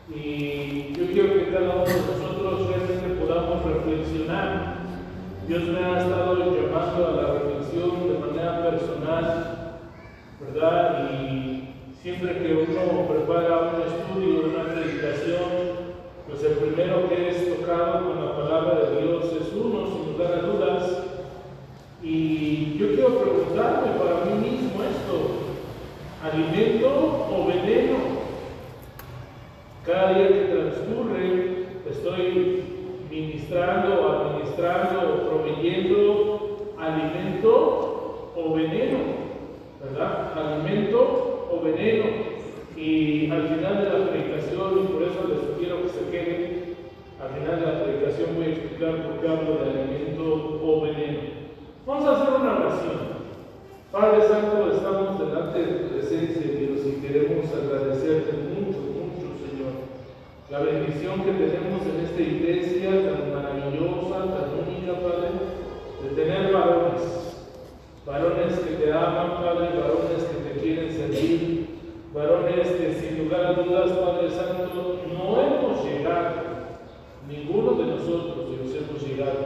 Y yo quiero que cada uno de nosotros realmente podamos reflexionar. Dios me ha estado llamando a la reflexión de manera personal, ¿verdad? Y siempre que uno prepara un estudio, una predicación, pues el primero que es tocado con la palabra de Dios es uno, sin lugar a dudas. Y yo quiero preguntarme para mí mismo esto: ¿alimento o veneno? Cada día que transcurre estoy ministrando, administrando, proveyendo alimento o veneno, ¿verdad? Alimento o veneno. Y al final de la predicación, y por eso les sugiero que se queden, al final de la predicación voy a explicar por qué hablo de alimento o veneno. Vamos a hacer una oración. Padre Santo, estamos delante de tu presencia, Dios, y queremos agradecerte mucho, mucho, Señor, la bendición que tenemos en esta iglesia tan maravillosa, tan única, Padre, de tener varones que te aman, Padre, varones que te quieren servir, varones que sin lugar a dudas, Padre Santo, no hemos llegado, ninguno de nosotros Dios hemos llegado,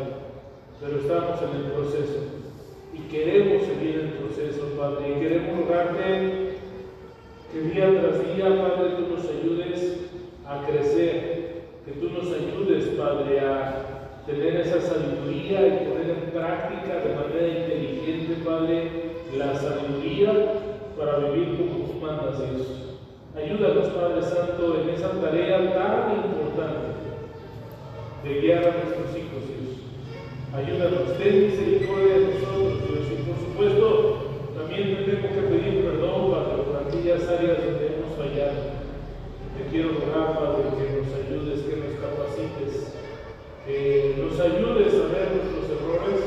pero estamos en el proceso y queremos seguir el proceso, Padre, y queremos rogarte que día tras día, Padre, tú nos ayudes a crecer, que tú nos ayudes, Padre, a tener esa sabiduría y poner en práctica de manera inteligente, Padre, la sabiduría para vivir como tú mandas, Dios. Ayúdanos, Padre Santo, en esa tarea tan importante de guiar a nuestros hijos, Dios. Ayúdanos, ten misericordia de nosotros, Dios, y por supuesto también te tengo que pedir perdón, Padre, por aquellas áreas donde hemos fallado. Te quiero rogar, Padre, que nos ayudes, que nos capacites, que nos ayudes a ver nuestros errores,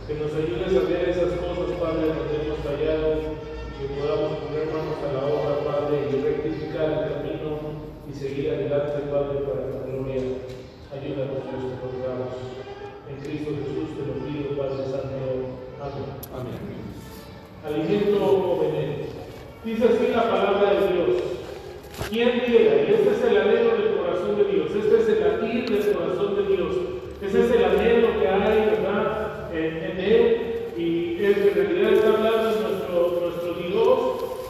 que nos ayudes a ver esas cosas, Padre, donde hemos fallado, que podamos poner manos a la obra, Padre, y rectificar el camino y seguir adelante, Padre, para tu gloria. Ayúdanos, Dios, te rogamos. En Cristo Jesús te lo pido, Padre Santo. Amén. Amén. Alimento o veneno. Dice así la palabra de Dios. ¿Quién diera? Y este es el anhelo del corazón de Dios. Este es el latir del corazón de Dios. Ese es el anhelo que hay, ¿verdad? En Él. Y es que en realidad está hablando nuestro Dios.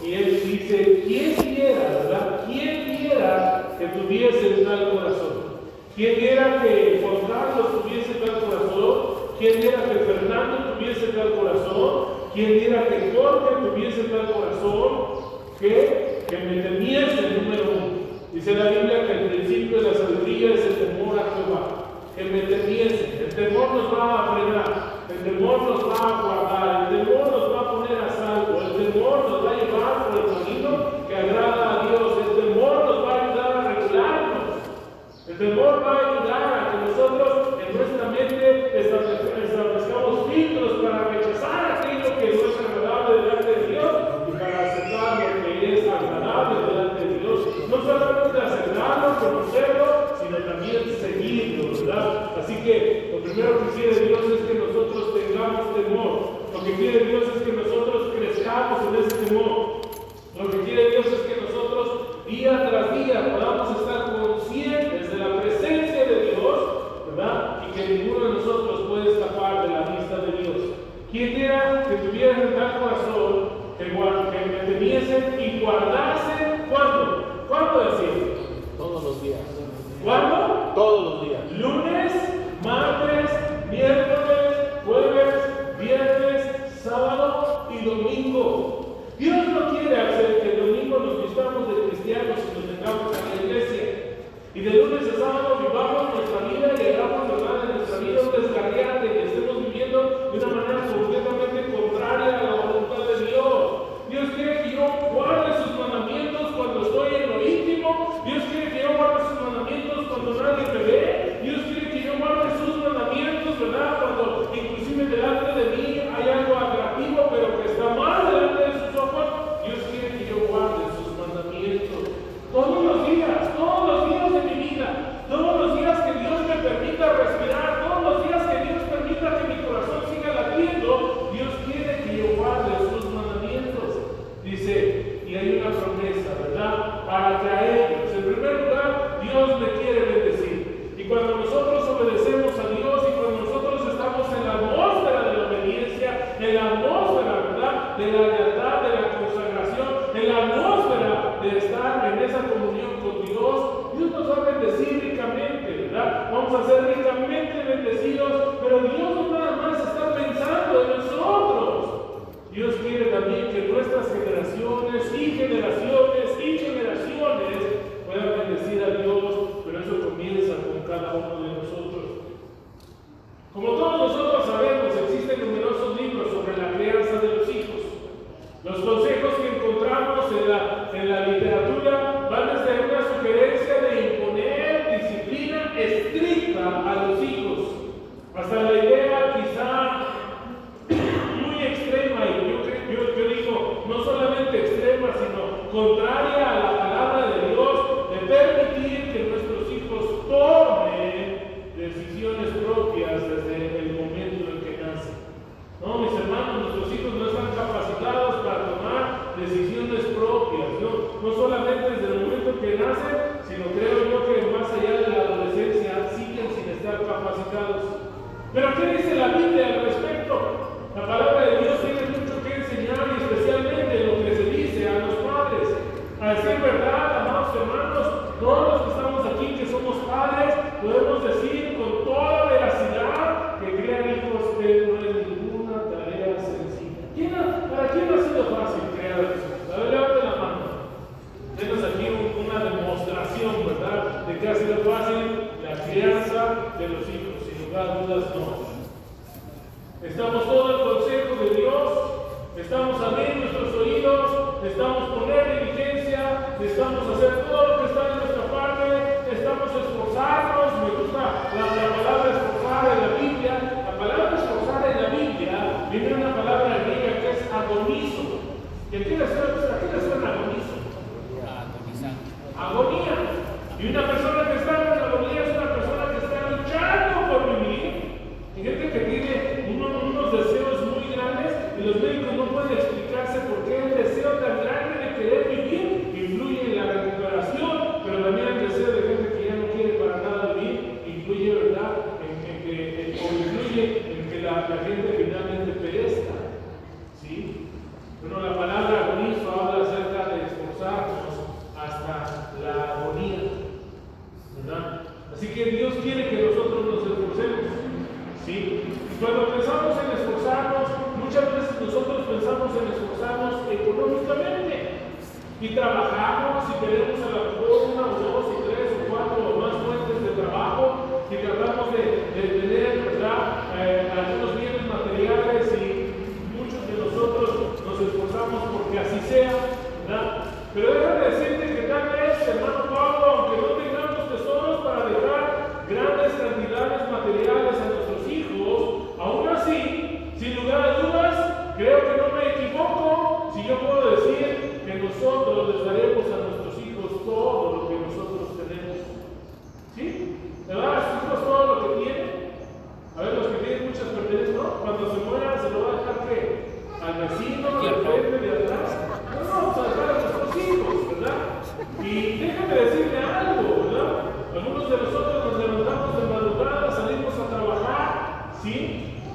Y Él dice: ¿quién diera, verdad? ¿Quién diera que tuviese tal corazón? ¿Quién diera que Juan Carlos tuviese tal corazón? ¿Quién diera que Fernando tuviese tal corazón? ¿Quién diera que Jorge tuviese tal corazón? Que me temiese, número uno. Dice la Biblia que el principio de la sabiduría es el temor a Jehová. Que me temiese. El temor nos va a frenar. El temor nos va a guardar. El temor nos va a poner a salvo. El temor nos va a llevar por el camino que agrada a Dios. El temor nos va a ayudar a regularnos. El temor va a ayudar a que nosotros en nuestra mente establezcamos filtros para rechazar aquello que no es agradable delante de Dios y para aceptar lo que es agradable delante de Dios. No solamente aceptarlo, conocerlo, sino también seguirlo, ¿verdad? Así que lo primero que quiere Dios es que nosotros tengamos temor. Lo que quiere Dios es que nosotros crezcamos en ese temor. Lo que quiere Dios es que nosotros día tras día podamos estar conscientes de la presencia de Dios, ¿verdad? Y que ninguno de nosotros puede escapar de la vista de Dios. ¿Quién quiera que tuviera tal corazón, que me temiesen y guardasen? ¿Cuándo? ¿Cuándo decir? Todos los días. ¿Cuándo? Todos los días. Lunes, martes, miércoles, jueves, viernes, sábado y domingo. Dios no quiere hacer que el domingo nos vistamos de cristianos y nos tengamos a la iglesia. Y de lunes a sábado vivamos nuestra vida y hagamos, ¿verdad?, en nuestra vida un descarriate y estemos viviendo de una manera completamente contraria a la voluntad de Dios. Dios quiere que yo guarde sus mandamientos cuando estoy en lo íntimo. Dios quiere que yo guarde sus mandamientos cuando nadie me ve. Dios quiere que yo guarde sus mandamientos, ¿verdad?, cuando inclusive delante de mí hay algo atractivo pero que está mal delante de sus ojos. Dios quiere que yo guarde sus mandamientos todos los días de mi vida, todos los días que Dios me permita respirar, todos los días que Dios permita que mi corazón siga latiendo. Dios quiere que yo guarde sus mandamientos. Dice, y hay una promesa, ¿verdad?, para que a ellos, el primer La palabra de Dios tiene mucho que enseñar y especialmente lo que se dice a los padres. A decir verdad, amados hermanos, todos los que estamos aquí que somos padres, podemos decir con toda veracidad que criar hijos no es ninguna tarea sencilla. ¿Para quién ha sido fácil criar hijos? A ver, levante la mano. Tenemos aquí una demostración, ¿verdad?, de que ha sido fácil la crianza de los hijos. Sin lugar a dudas, no. Estamos todo el consejo de Dios, estamos abriendo nuestros oídos, estamos poner diligencia, estamos hacer todo lo que está en nuestra parte, estamos esforzarnos. Me gusta la palabra esforzar en la Biblia. La palabra esforzar en la Biblia viene de una palabra griega que es agonizo. ¿Y a qué le suena agonizo? Agonía. Y una persona que está en agonía es una persona que está luchando por vivir. Hay gente que tiene unos deseos muy grandes y los médicos no pueden explicarse por qué el deseo tan grande de querer vivir influye en la recuperación, pero también el deseo de gente que ya no quiere para nada vivir influye, ¿verdad?, en que la gente finalmente perezca. ¿Sí? Bueno, la palabra agonizo habla acerca de esforzarnos hasta la agonía, ¿verdad? Así que Dios quiere que nosotros nos esforcemos. ¿Sí? Y cuando pensamos en esforzarnos, muchas veces nosotros pensamos en esforzarnos económicamente y trabajamos y tenemos a lo mejor una o dos o tres o cuatro o más fuentes de trabajo y tratamos de tener, ¿verdad?, algunos bienes materiales y muchos de nosotros nos esforzamos porque así sea, ¿verdad? Pero déjame decirte que tal vez, hermano Pablo, aunque no tengamos tesoros para dejar grandes cantidades materiales a nuestros hijos, aún así, sin lugar a dudas, creo que no me equivoco si yo puedo decir que nosotros les daremos a nuestros hijos todo lo que nosotros tenemos. ¿Sí? ¿Le dan a sus hijos todo lo que tienen? A ver, los que tienen muchas pertenencias, ¿no? Cuando se mueran, ¿se lo va a dejar qué? ¿Al vecino, al frente, de atrás? No, vamos a dejar a nuestros hijos, ¿verdad? Y déjame decirle algo, ¿verdad? Algunos de nosotros nos levantamos de madrugada, salimos a trabajar, ¿sí?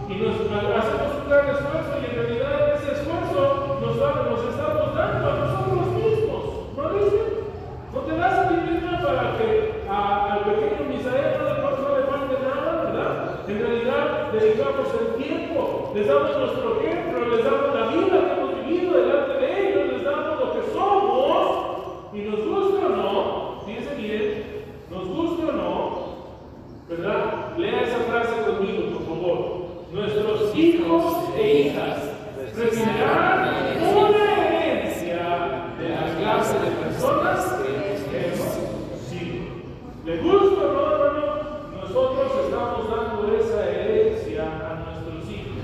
Y hacemos un gran esfuerzo y en realidad en ese esfuerzo nos estamos dando a nosotros mismos, ¿no dicen? No te das a ti misma para que al pequeño Misael no le falte nada, ¿verdad? En realidad dedicamos el tiempo, les damos nuestro ejemplo, les damos la vida que hemos vivido delante de ellos, les damos lo que somos, y nos gusta o no, fíjense bien, nos gusta o no, ¿verdad? Lea esa frase conmigo, por favor. Nuestros hijos e hijas recibirán una herencia de la clase de personas que hemos sido. ¿Le gusta o no, hermano? Nosotros estamos dando esa herencia a nuestros hijos.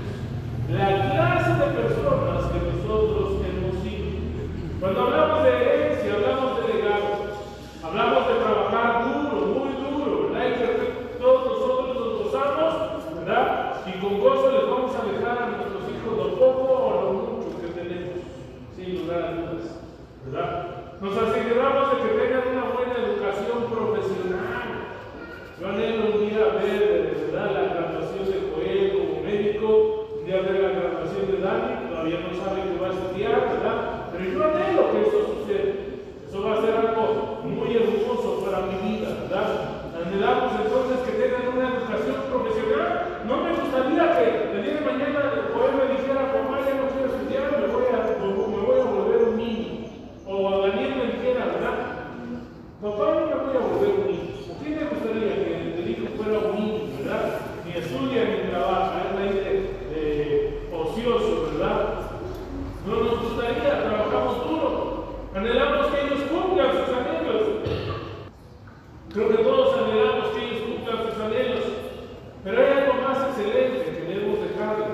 La clase de personas que nosotros hemos sido. Cuando hablamos de herencia, hablamos de legado. Hablamos de trabajar duro, muy duro, ¿verdad? Y que todos nosotros nos gozamos, ¿verdad? Y con gozo les vamos a dejar a nuestros hijos lo poco o lo mucho que tenemos, sin lugar a dudas, ¿verdad? Nos aseguramos de que tengan una buena educación profesional. Yo anhelo un día ver, ¿verdad?, la graduación de Joel como médico, un día ver la graduación de Dani, todavía no sabe que va a estudiar, ¿verdad? Pero yo anhelo que eso suceda. Eso va a ser algo muy hermoso para mi vida, ¿verdad? Anhelamos entonces que tengan una educación profesional. No me gustaría que el día de mañana Joel me dijera, papá, ya no quiero estudiar, me voy a volver un niño. O Daniel me dijera, ¿verdad?, papá, no me voy a volver un niño. ¿A quién le gustaría que el hijo fuera un niño, ¿verdad? Ni estudia ni trabaja, es la ocioso, ¿verdad? No nos gustaría, trabajamos duro. Anhelamos que ellos cumplan sus anhelos. Creo que todos anhelamos que ellos cumplan sus anhelos. Pero hay algo más excelente que debemos dejarles.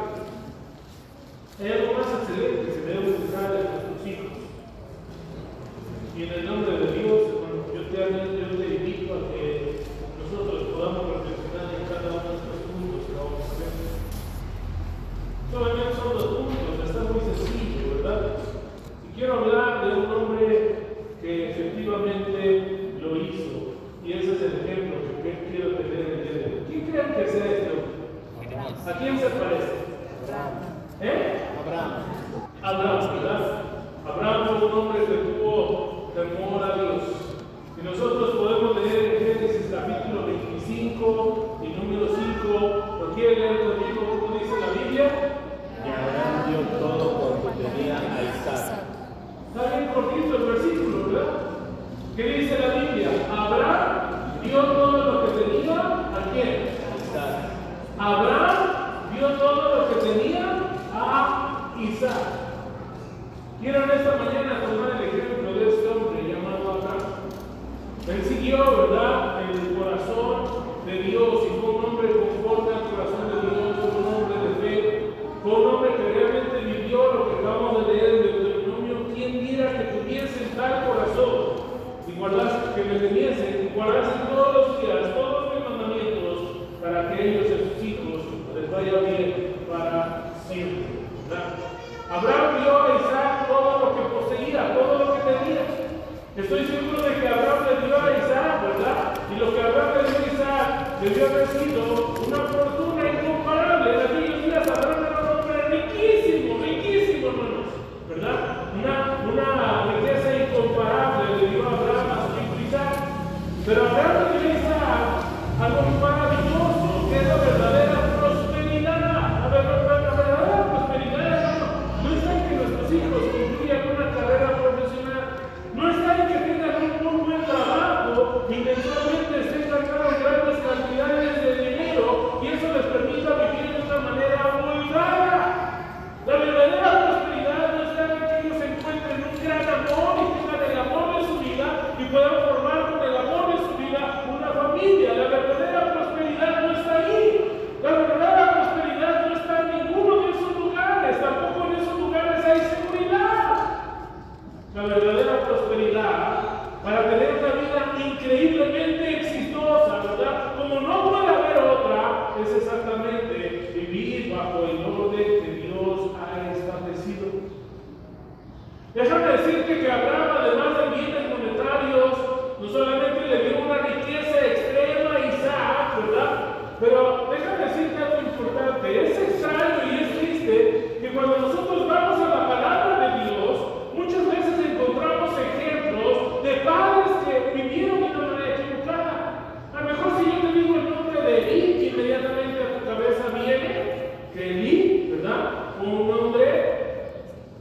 Hay algo más excelente que debemos dejarles a nuestros hijos. Y en el nombre de Dios, hermano, yo te invito a que nosotros podamos reflexionar en cada uno de estos puntos que vamos a ver. Solamente son 2 puntos, está muy sencillo, ¿verdad? Y quiero hablar de un hombre que efectivamente lo hizo. Y ese es el ejemplo que quiero tener el día de hoy. ¿Quién creen que sea este hombre? ¿A quién se parece? Abraham, ¿verdad? Abraham fue un hombre que tuvo temor a Dios. Y nosotros podemos leer en Génesis capítulo 25 y número 5. ¿Lo quiere leer conmigo? ¿Cómo dice la Biblia? Y Abraham dio todo cuanto tenía a Isaac. Está bien cortito el versículo, ¿verdad? ¿Qué dice la Biblia? Abraham dio todo lo que tenía. ¿A quién? Isaac. Abraham dio todo lo que tenía a Isaac. Quiero en esta mañana tomar el ejemplo de este hombre llamado Abraham. Él siguió, ¿verdad?, el corazón de Dios y fue un hombre conforme al corazón de Dios, fue un hombre de fe, fue un hombre que realmente vivió lo que acabamos de leer en Deuteronomio. ¿Quién diera que tuviesen tal corazón y guardasen, que me temiesen y guardasen todos los días, todos mis mandamientos, para que ellos y sus hijos les vaya bien para siempre, ¿verdad? Abraham dio a Isaac todo lo que poseía, todo lo que tenía. Estoy seguro de que Abraham le dio a Isaac, ¿verdad? Y lo que Abraham le dio a Isaac debió haber sido una fortuna incomparable. En aquellos días Abraham era un hombre riquísimo, riquísimo, hermanos, ¿verdad? Una riqueza incomparable le dio a Abraham a su hijo Isaac. Pero Abraham le dio a Isaac algo maravilloso, que es la verdadera prosperidad. La verdadera prosperidad, no está en que nuestros hijos concluyan una carrera profesional, no está en que tengan un buen trabajo y mensualmente estén ganando grandes cantidades de dinero y eso les permita vivir de una manera holgada. La verdadera prosperidad no está en que ellos se encuentren un gran amor y tengan el amor de su vida y puedan formar con el amor de su vida una familia. La verdadera prosperidad no está ahí. La verdadera prosperidad no está en ninguno de esos lugares. Tampoco en esos lugares hay seguridad. La verdadera prosperidad, para tener una vida increíblemente exitosa, ¿verdad?, como no puede haber otra, es exactamente vivir bajo el orden que Dios ha establecido. Déjame decirte que Abraham, además de bienes monetarios, no solamente le dio una riqueza extrema a Isaac, ¿verdad? Pero déjame decirte algo importante. Es extraño y es triste que cuando nosotros vamos a la palabra de Dios, muchas veces encontramos ejemplos de padres que vivieron de una manera equivocada. A lo mejor si yo te digo el nombre de Elí, inmediatamente a tu cabeza viene que Elí, ¿verdad?, fue un hombre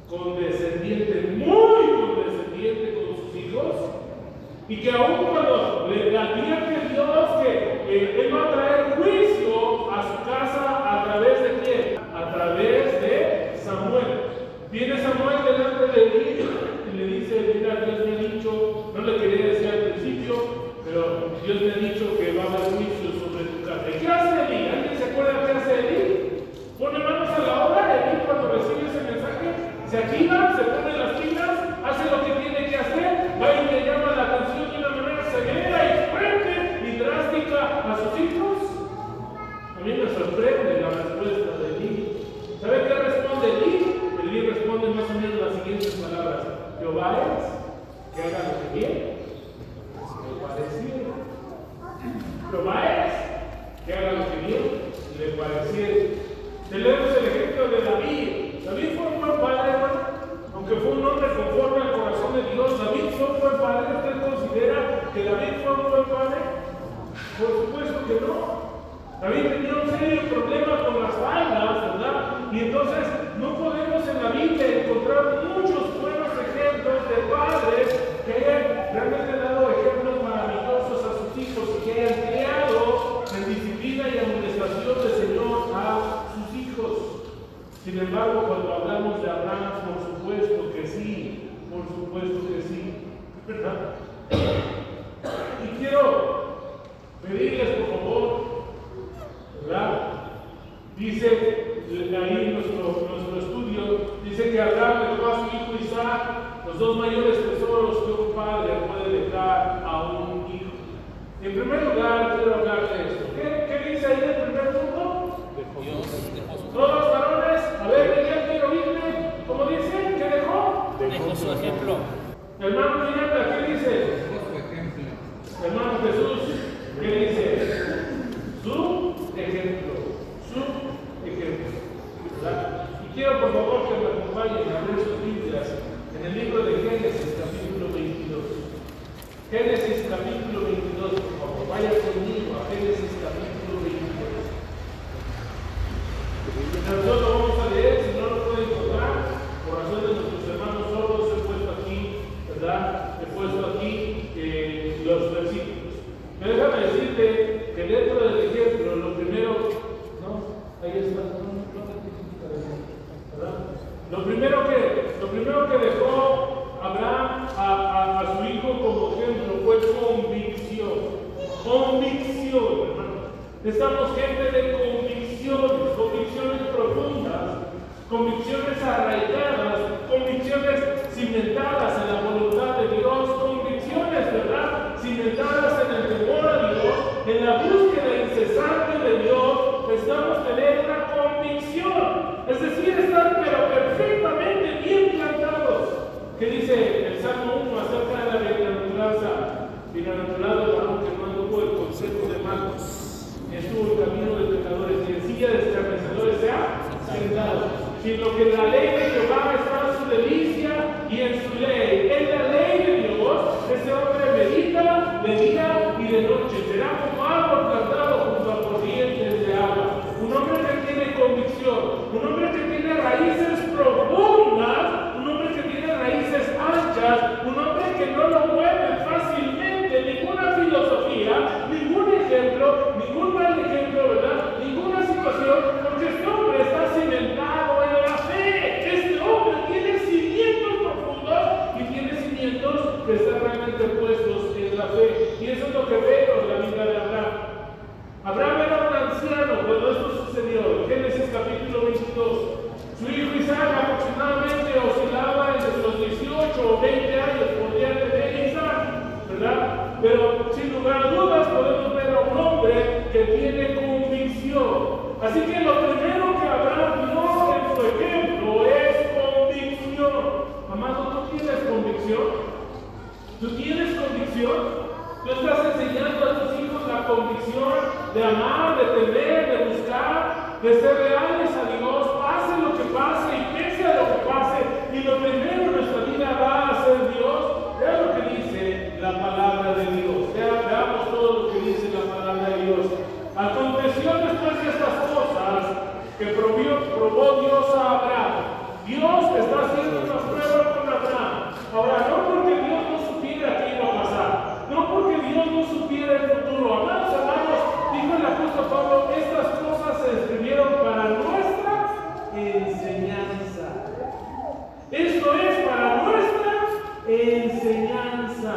condescendiente, muy condescendiente con sus hijos, y que aún cuando le advierte Dios que Él va a traer juicio a su casa, ¿a través de quién? A través de Samuel. Viene Samuel delante de Elí y le dice: mira, Dios me ha dicho, no le quería decir al principio, pero Dios me ha dicho que va a haber juicio sobre tu casa. ¿Y qué hace Elí? ¿Alguien se acuerda qué hace Elí? Pone manos a la obra. Elí, cuando recibe ese mensaje, se activa, se pone las pilas, hace lo que tiene que hacer, va y le llama la atención de una manera severa y fuerte y drástica a sus hijos. A mí me sorprende la respuesta de Elí. ¿Sabe qué responde Elí? Elí responde más o menos las siguientes palabras: Jehová es que haga lo que bien le pareciera. Jehová es que haga lo que bien le pareciera. Tenemos el ejemplo de David. David fue un buen padre, hermano. Aunque fue un hombre conforme al corazón de Dios, David fue un buen padre. ¿Usted considera que David fue un buen padre? Por supuesto que no. David tenía un serio problema con las faldas, ¿verdad? Y entonces no podemos en la Biblia encontrar muchos buenos ejemplos de padres que hayan realmente dado ejemplos maravillosos a sus hijos y que hayan creado en disciplina y amonestación del Señor a sus hijos. Sin embargo, cuando hablamos de Abraham, por supuesto que sí, ¿verdad? Y quiero pedirles, por favor, ¿verdad? Dice ahí nuestro estudio, dice que Abraham le dejó a su hijo Isaac los dos mayores tesoros que un padre puede dejar a un hijo. En primer lugar, quiero hablar de esto. ¿Qué dice ahí el primer punto? Todos varones, a ver, Miguel, quiero oírme. ¿Cómo dice? ¿Qué dejó? Dejó su ejemplo. Hermano Miranda, ¿qué dice? Hermano Jesús, ¿qué dice? Su ejemplo. ¿Verdad? Y quiero Pero déjame decirte que dentro del ejemplo, lo primero, ¿no? Ahí está, ¿verdad? Lo primero que dejó Abraham a su hijo como ejemplo fue convicción. Convicción, hermano. Estamos gente de convicciones profundas, convicciones arraigadas, convicciones cimentadas en la voluntad de Dios, convicciones, ¿verdad? Cimentadas en el temor a Dios, en la búsqueda incesante de Dios. Necesitamos tener una convicción, es decir, estar pero perfectamente bien plantados. ¿Qué dice el Salmo 1 acerca de la bienaventuranza? Bienaventurado el varón que no anduvo el consejo de malos, ni estuvo el camino de pecadores, ni en silla de escarnecedores se ha sentado, sino que en la ley de Jehová está su delicia y en su ley. En la ley de Dios, ese hombre medita de día y de noche. Será como árbol plantado junto a corrientes de agua. Un hombre que tiene convicción, un hombre que tiene raíces profundas, un hombre que tiene raíces anchas, un hombre que no lo mueve fácilmente ninguna filosofía, ningún ejemplo, ningún mal ejemplo, ¿verdad? Ninguna situación, porque este hombre está cimentado en la fe. Este hombre tiene cimientos profundos y tiene cimientos que están realmente puestos en la fe. Y eso es lo que veo en la vida de Abraham. Abraham era un anciano cuando esto sucedió. En Génesis capítulo 22. Su hijo Isaac aproximadamente oscilaba entre los 18 o 20 años, podría tener Isaac, ¿verdad? Pero sin lugar a dudas podemos ver a un hombre que tiene convicción. Así que lo primero que Abraham vio en su ejemplo es convicción. Amado, ¿tú tienes convicción? ¿Tú tienes convicción? ¿Tú estás enseñando a tus hijos la convicción de amar, de temer, de buscar, de ser leales a Dios, pase lo que pase y pese a lo que pase? Y lo primero en nuestra vida va a ser Dios. Vea lo que dice la palabra de Dios. Veamos todo lo que dice la palabra de Dios. Aconteció después de estas cosas que probó Dios a Abraham. Dios está haciendo una prueba con Abraham. Ahora, no porque Dios no supiera qué iba a pasar, no porque Dios no supiera el futuro. Amados hermanos, dijo el apóstol Pablo, estas cosas se escribieron para nuestra enseñanza. Esto es para nuestra enseñanza,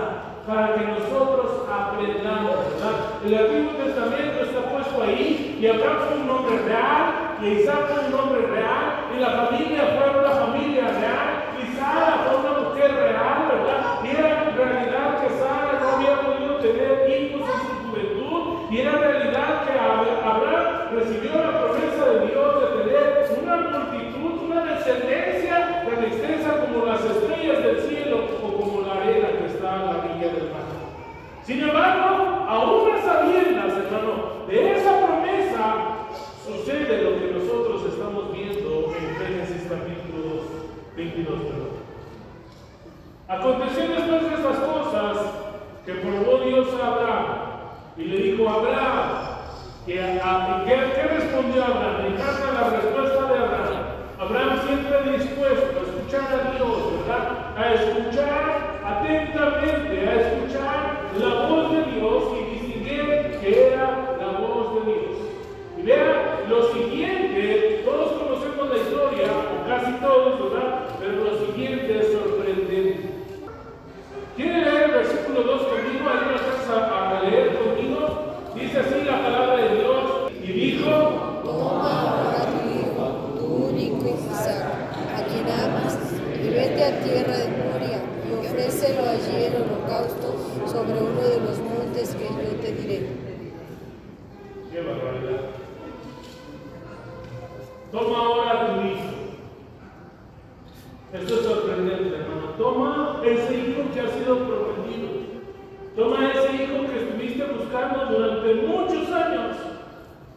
para que nosotros aprendamos, ¿verdad? El Antiguo Testamento está puesto ahí, y Abraham fue un hombre real, y Isaac fue un hombre real, y la familia fue una familia real, y Sara fue una mujer real, ¿verdad? Y era realidad que Sara no había podido tener hijos en su juventud, y era realidad que Abraham recibió la promesa de Dios de tener una multitud, una descendencia tan extensa como las estrellas del cielo o como la arena que está a la orilla del mar. Sin embargo, aún a sabiendas, hermano, de esa promesa sucede lo que nosotros estamos viendo en Génesis capítulo 22. Aconteció después de estas cosas que probó Dios a Abraham y le dijo a Abraham, ¿qué respondió Abraham? Me encanta la respuesta de Abraham. Abraham siempre dispuesto a escuchar a Dios, ¿verdad? A escuchar atentamente, a escuchar la voz de Dios y distinguir que era la voz de Dios. Y vea lo siguiente, todos conocemos la historia, o casi todos, ¿verdad? Pero lo siguiente es sorprendente. ¿Quieren leer el versículo 2 conmigo? ¿Ahí lo estás a leer conmigo? Dice así la palabra de Dios, y dijo: toma ahora tu hijo, tu único Isaac, a quien amas, y vete a tierra de Moria, y ofrécelo allí en holocausto sobre uno de los montes que yo te diré. ¡Qué barbaridad! Toma ahora tu hijo. Esto es sorprendente, hermano. Toma ese hijo que ha sido prometido. Toma ese hijo que estuviste buscando durante muchos años.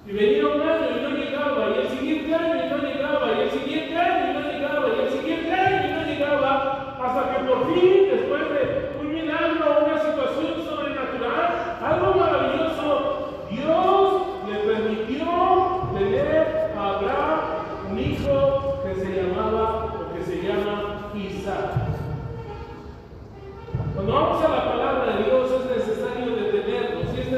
Y venía un año y no llegaba, y el siguiente año y no llegaba, y el siguiente año y no llegaba, y el siguiente año y no llegaba, hasta que por fin, después de un milagro, una situación sobrenatural, algo maravilloso, Dios le permitió tener a Abraham un hijo que se llamaba, o que se llama Isaac. Cuando vamos a la palabra de Dios es necesario detenernos, y es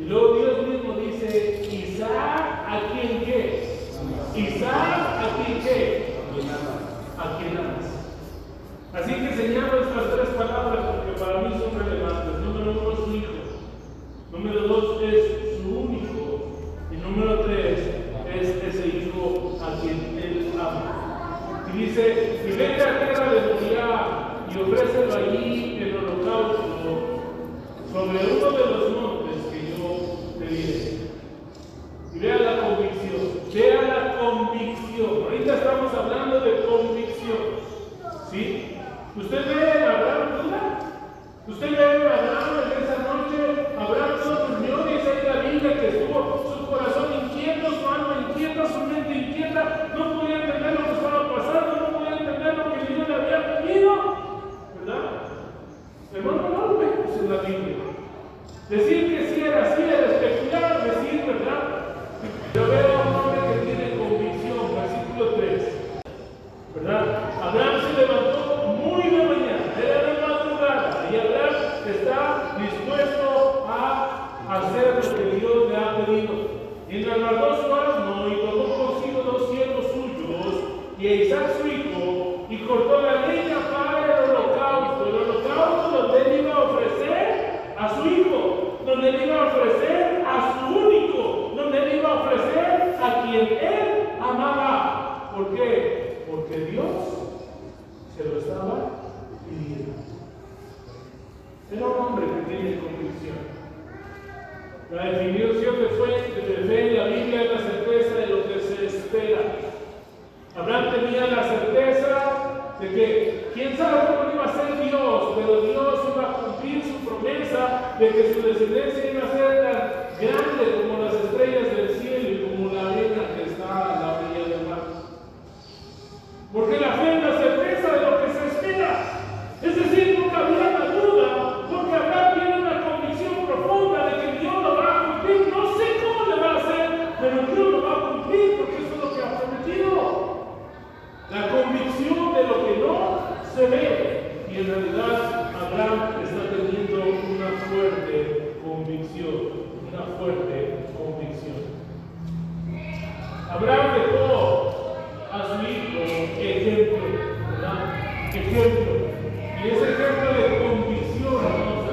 Y luego Dios mismo dice, Isaac, ¿a quién qué? Isaac, ¿a quién qué? A quien amas. Así que señalo estas tres palabras porque para mí son relevantes. Número uno, su hijo. Número dos, es su único. Y número tres, es ese hijo a quien él ama. Y dice, y vete a tierra de Moriah y ofrécelo allí en holocausto sobre uno de los montes que yo te diré. Y vea la convicción. Vea la convicción. Ahorita estamos hablando de convicción. ¿Sí? ¿Usted ve a Abraham duda? ¿Usted ve a Abraham en esa noche? Abraham no durmió, dice en la Biblia que estuvo su corazón inquieto, su alma inquieta, su mente inquieta, no podía entender lo que estaba pasando, no podía entender lo que Dios le había pedido, ¿verdad? Hermano, no lo vemos en la Biblia. Decir que sí era así, era especular, decir, ¿verdad? Yo veo a un hombre que tiene convicción, versículo 3, ¿verdad? Abraham se levantó muy de mañana, era de madrugada, y Abraham está dispuesto a hacer lo que Dios le ha pedido. Y enarmó su asno y tomó consigo 2 siervos suyos y a Isaac su hijo, y cortó la leña para el holocausto donde él iba a ofrecer a su hijo, donde él iba a ofrecer a su único, donde él iba a ofrecer a quien él amaba. ¿Por qué? Porque Dios se lo estaba pidiendo. Era un hombre que tiene convicción. La definición de fe en la Biblia es la certeza de lo que se espera. Abraham tenía la certeza de que quién sabe cómo iba a ser Dios, pero Dios iba a cumplir su promesa de que su descendencia iba a ser tan grande como las estrellas del cielo y como la arena que está a la orilla del mar. Porque la fe es la certeza de lo que se espera. Es decir, nunca había la duda, porque Abraham tiene una convicción profunda de que Dios lo va a cumplir. No sé cómo le va a hacer, pero Dios lo va a cumplir porque eso es lo que ha prometido. La convicción de lo que no se ve. Y en realidad Abraham está teniendo una fuerte convicción. Una fuerte convicción. Abraham dejó a su hijo ejemplo, ¿verdad? Ejemplo. Y ese ejemplo de convicción, hermanos,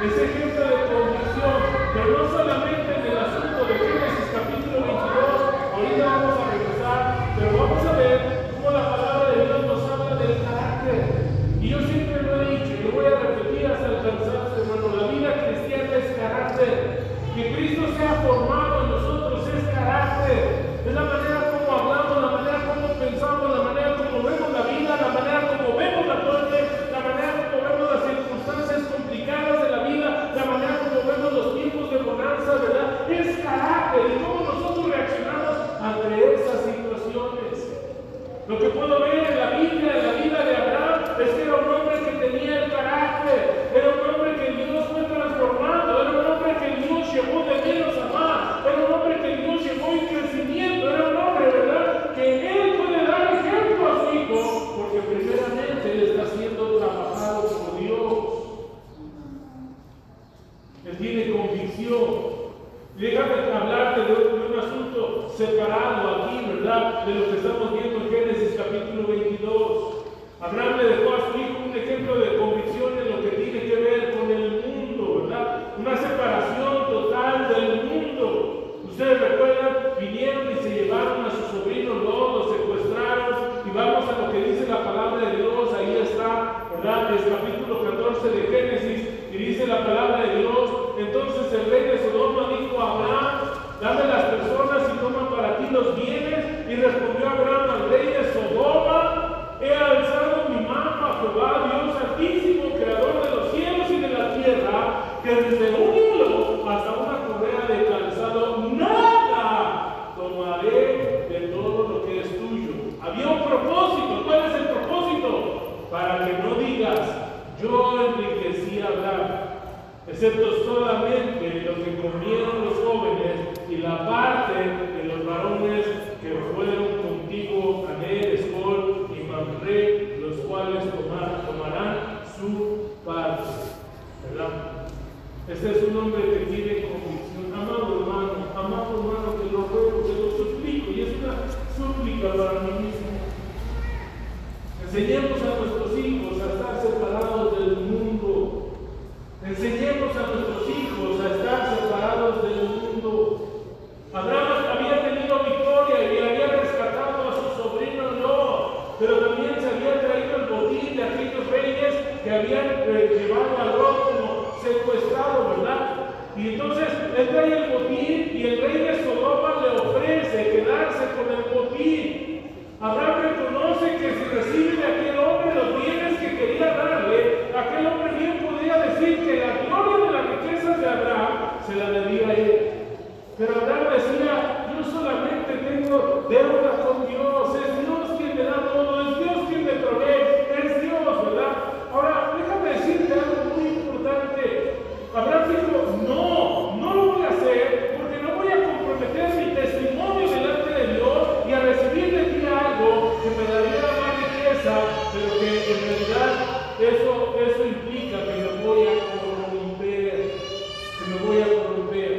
ese ejemplo de convicción, pero no solamente en el asunto de Génesis capítulo 22, ahorita vamos a regresar, pero vamos a ver cómo la palabra de Dios nos habla del carácter. Y yo siempre lo he dicho, y lo voy a repetir hasta el cansancio, hermano, la vida cristiana es carácter. Que Cristo sea formado en nosotros es carácter. Es la manera como hablamos, la manera como pensamos, la manera como vemos la vida, la manera como vemos la muerte, la manera como vemos las circunstancias complicadas de la vida, la manera como vemos los tiempos de bonanza, ¿verdad? Es carácter y cómo nosotros reaccionamos ante esas situaciones. Lo que puedo ver en la Biblia, en la vida de Abraham, es que era un hombre que tenía el carácter, era un hombre que Dios fue transformando, era un hombre que Dios llevó de menos a más, era un hombre que Dios llevó en crecimiento, era un hombre, ¿verdad?, que él puede dar ejemplo a su hijo, porque primeramente él está siendo trabajado por Dios. Él tiene convicción. Déjame hablarte de un asunto separado aquí, ¿verdad?, de lo que estamos viendo en Génesis capítulo 22. Abraham le dejó a su hijo un ejemplo de convicción en lo que tiene que ver con el mundo, ¿verdad? Una separación total del mundo. Ustedes recuerdan, vinieron y se llevaron a su sobrino Lot, lo secuestraron, y vamos a lo que dice la palabra de Dios, ahí está, ¿verdad? Es capítulo 14 de Génesis, y dice la palabra de Dios. Entonces el rey de Sodoma dijo a Abraham, dame las personas y toma para ti los bienes. Y respondió Abraham al rey de Sodoma, he alzado mi mano a Jehová, Dios altísimo, creador de los él trae el botín y el rey de Sodoma le ofrece quedarse con el botín. Abraham reconoce que si recibe de aquel hombre los bienes que quería darle, aquel hombre bien podría decir que la gloria de las riquezas de Abraham se la debía a él. Pero Abraham decía, yo solamente tengo deuda con Dios, es Dios quien me da todo, es Dios quien me provee, es Dios, ¿verdad? Ahora, déjame decirte algo muy importante. Abraham dijo, no lo voy a hacer porque no voy a comprometer mi testimonio delante de Dios y a recibir de ti algo que me daría más riqueza, pero que en realidad eso implica que me voy a corromper,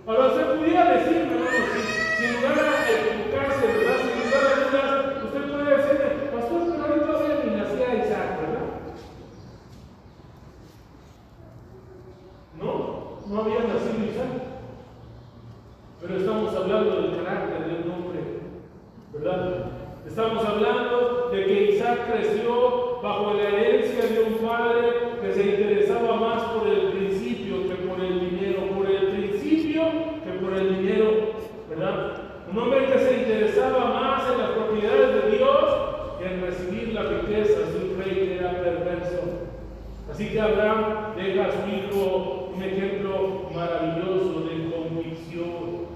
Ahora, se pudiera decir, hermano, sin lugar a equivocarse, ¿verdad? Sin lugar a dudas, usted puede decirme, pastor, pero ahorita todavía ni nacía Isaac, ¿verdad? No había nacido Isaac. Pero estamos hablando del carácter de un hombre, ¿verdad? Estamos hablando de que Isaac creció bajo la herencia de un padre que se interesaba más por el principio que por el dinero, ¿verdad? Un hombre que se interesaba más en las propiedades de Dios que en recibir las riquezas de un rey que era perverso. Así que Abraham deja a su hijo un ejemplo maravilloso de convicción.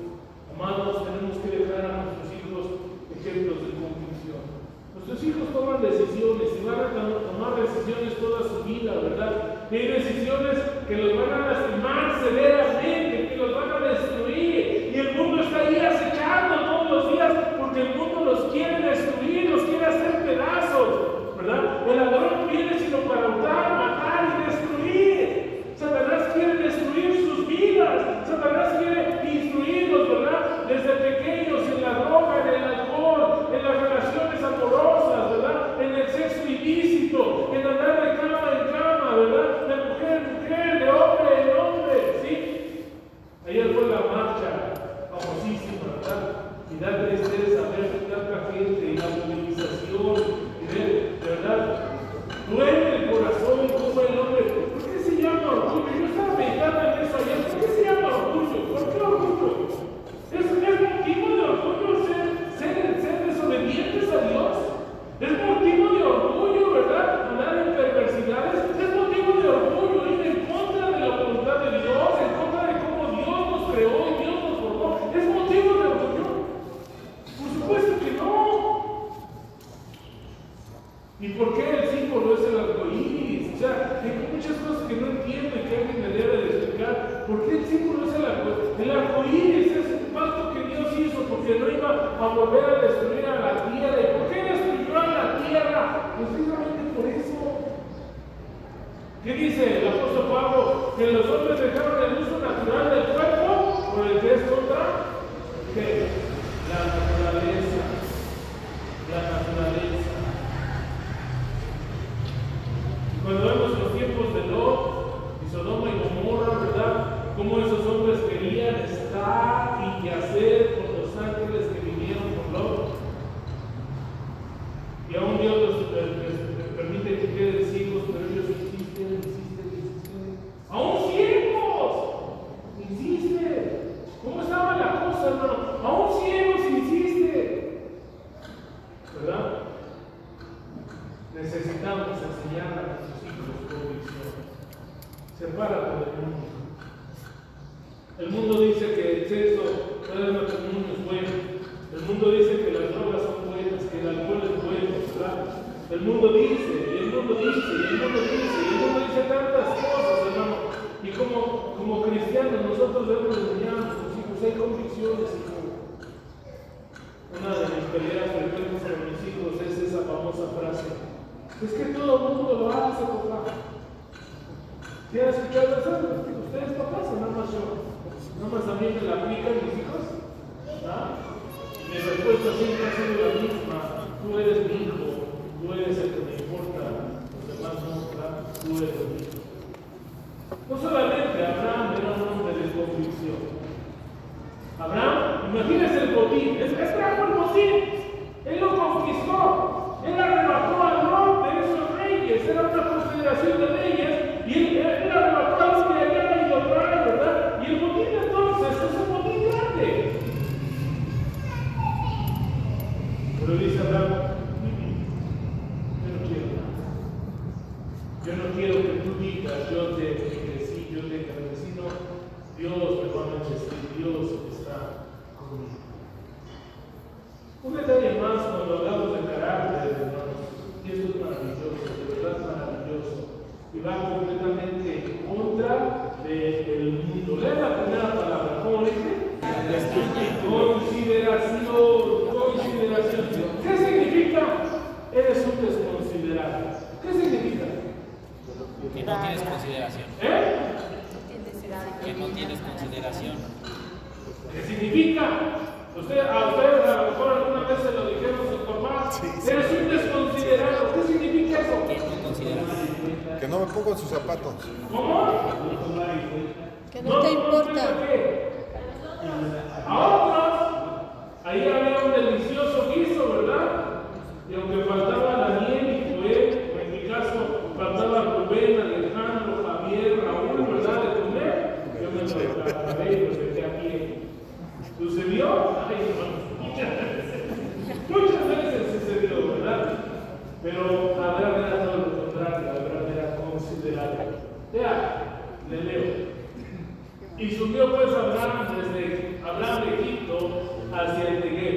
Amados, tenemos que dejar a nuestros hijos ejemplos de convicción. Nuestros hijos toman decisiones y van a tomar decisiones toda su vida, ¿verdad? Y hay decisiones que los van a lastimar severamente, que los van a destruir. Y el mundo está ahí acechando todos los días porque el mundo los quiere destruir, los quiere hacer pedazos, ¿verdad? El ladrón no viene sino para hurtar, matar y destruir. Satanás quiere destruir sus vidas. Satanás quiere instruirlos, ¿verdad? Desde pequeños en la droga, en el alcohol, en las relaciones amorosas, ¿verdad? En el sexo ilícito, en andar de cama en cama, ¿verdad? De mujer en mujer, de hombre en hombre, ¿sí? Ayer fue la marcha famosísima, ¿verdad? Y da tristeza ver tanta gente y la movilización y ver, ¿verdad? Duele el corazón como el hombre. ¿Por qué se llama orgullo? Yo estaba meditando en eso ayer. ¿Por qué se llama orgullo? ¿Por qué orgullo? ¿Es motivo de orgullo ser desobedientes a Dios? ¿Es motivo de orgullo, verdad? Andar en perversidades. ¿Es motivo de orgullo ir en contra de la voluntad de Dios, en contra de cómo Dios nos creó y Dios nos formó? ¿Es motivo de orgullo? Por supuesto que no. ¿Y por qué el símbolo es el arcoíris? O sea, hay muchas cosas que no entiendo y que alguien me debe de explicar. ¿Por qué el símbolo es el arcoíris? El arcoíris es un pacto que Dios hizo porque no iba a volver a destruir a la tierra. ¿Y por qué destruyó a la tierra? Precisamente por eso. ¿Qué dice el apóstol Pablo? Que los hombres dejaron el uso natural del cuerpo por el que es contra ¿qué? La naturaleza. Cuando vemos los tiempos de Lot y Sodoma y Gomorra, ¿verdad? Cómo esos hombres querían estar y qué hacer con los ángeles que vinieron con Lot. Y aún Dios les permite que queden ciegos, pero ellos insisten. ¡Aún ciegos! Insiste. ¿Cómo estaba la cosa, hermano? ¡Aún ciegos insiste! ¿Verdad? Necesitamos enseñar a nuestros hijos convicción. Sepárate del mundo. El mundo dice que el sexo, el matrimonio es bueno. El mundo dice que las drogas son buenas, que el alcohol es bueno, ¿verdad? El mundo dice tantas cosas, hermano. Y como cristianos, nosotros debemos enseñar a nuestros hijos. Hay convicciones, hijo. Una de mis peleas frecuentes con mis hijos es esa famosa frase. Es que todo el mundo lo hace, papá. ¿Sí han escuchado eso? ¿Ustedes papás o nada más yo? ¿Nada más a mí me la aplican mis hijos? ¿Ah? Mi respuesta siempre ha sido la misma. Tú eres mi hijo, tú eres el que me importa, los demás no, ¿verdad? Tú eres mi hijo. No solamente Abraham era un hombre de convicción. Abraham, imagínense el botín, él trajo el botín, él lo conquistó, él arrebató al norte de esos reyes, era una confederación de reyes, y él arrebató a los que habían ido a traer, ¿verdad? Y el botín de todo noche si Dios está conmigo. Un detalle más cuando hablamos de carácter, hermanos, y esto es maravilloso, de verdad maravilloso, y va completamente en contra del mundo. Lea la primera palabra, ¿cómo dice? Consideración, consideración. ¿Qué significa? Eres un desconsiderado. ¿Qué significa? Que no tienes consideración. Que no tienes consideración. ¿Qué significa? A ustedes a lo mejor alguna vez se lo dijeron sus papás. Eres un desconsiderado. ¿Qué significa eso? Que no consideras. Que no me pongo en sus zapatos. ¿Cómo? Que no te importa. A otros, ahí había un delicioso guiso, ¿verdad? Y aunque faltaba Daniel y Joel, en mi caso faltaba Rubén, Alejandro, Javier, Raúl, ¿verdad? De comer, yo me lo acabé y lo dejé aquí. ¿Sucedió? Ay, hermanos, muchas veces sucedió, ¿verdad? Pero Abraham era todo lo contrario, Abraham era considerado. Vea, le leo. Y subió pues Abraham desde Abraham de Egipto hacia el Negev,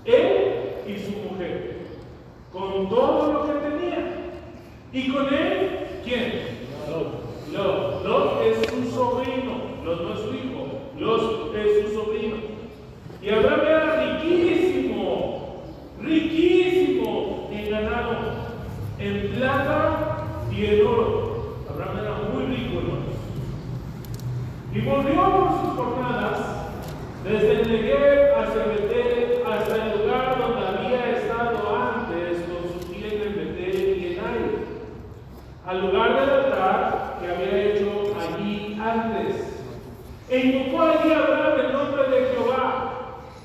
él y su mujer, con todo lo que tenía. Y con él, ¿quién? Lot. Lot es su sobrino, Lot no es su hijo, Lot es su sobrino. Y Abraham era riquísimo, riquísimo en ganado, en plata y en oro. Abraham era muy rico, hermanos. Y volvió por sus jornadas desde el Negev hacia Betel, hasta el lugar donde había estado antes con su tienda en Betel y en Ai, al lugar del altar que había hecho allí antes. E invocó allí a Abraham el nombre de Jehová.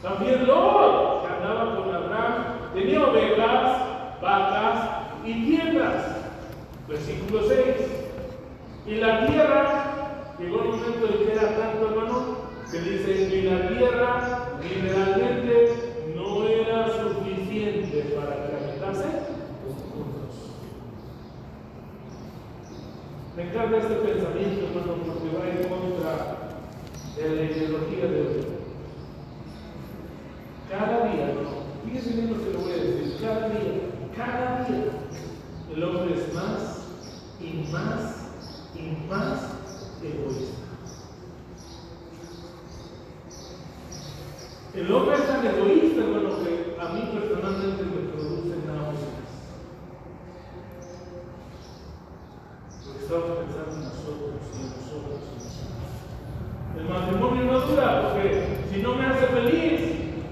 También Lot, que andaba con Abraham, tenía ovejas, vacas y tiendas. Versículo 6. Y la tierra, llegó el momento en que era tanto, hermano, que dice que la tierra literalmente no era suficiente para que habitase juntos. Me encanta este pensamiento, hermano, porque va en contra de la ideología de Dios. Cada día, fíjense bien lo que le voy a decir, cada día, el hombre es más y más y más egoísta. El hombre es tan egoísta, hermano, que a mí personalmente me produce náuseas. Porque estamos pensando en nosotros y en nosotros. El matrimonio no dura porque si no me hace feliz,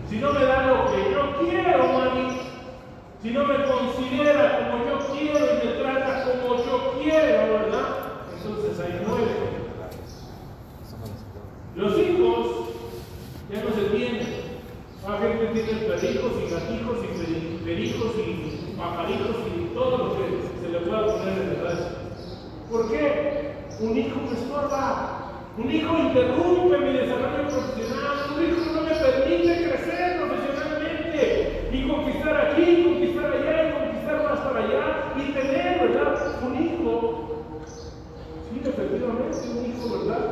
si no me da lo que yo quiero, mami, si no me considera como yo quiero y me trata como yo quiero, ¿verdad? Entonces ahí muere. Los hijos ya no se tienen. La gente tiene perrijos y gatijos y perijos y pajarijos y todo lo que se le pueda poner en el brazo. ¿Por qué? Un hijo me estorba. Un hijo interrumpe mi desarrollo profesional. Un hijo no me permite crecer profesionalmente y conquistar aquí, conquistar allá y conquistar más para allá y tener, ¿verdad? Un hijo. Sí, efectivamente, un hijo, ¿verdad?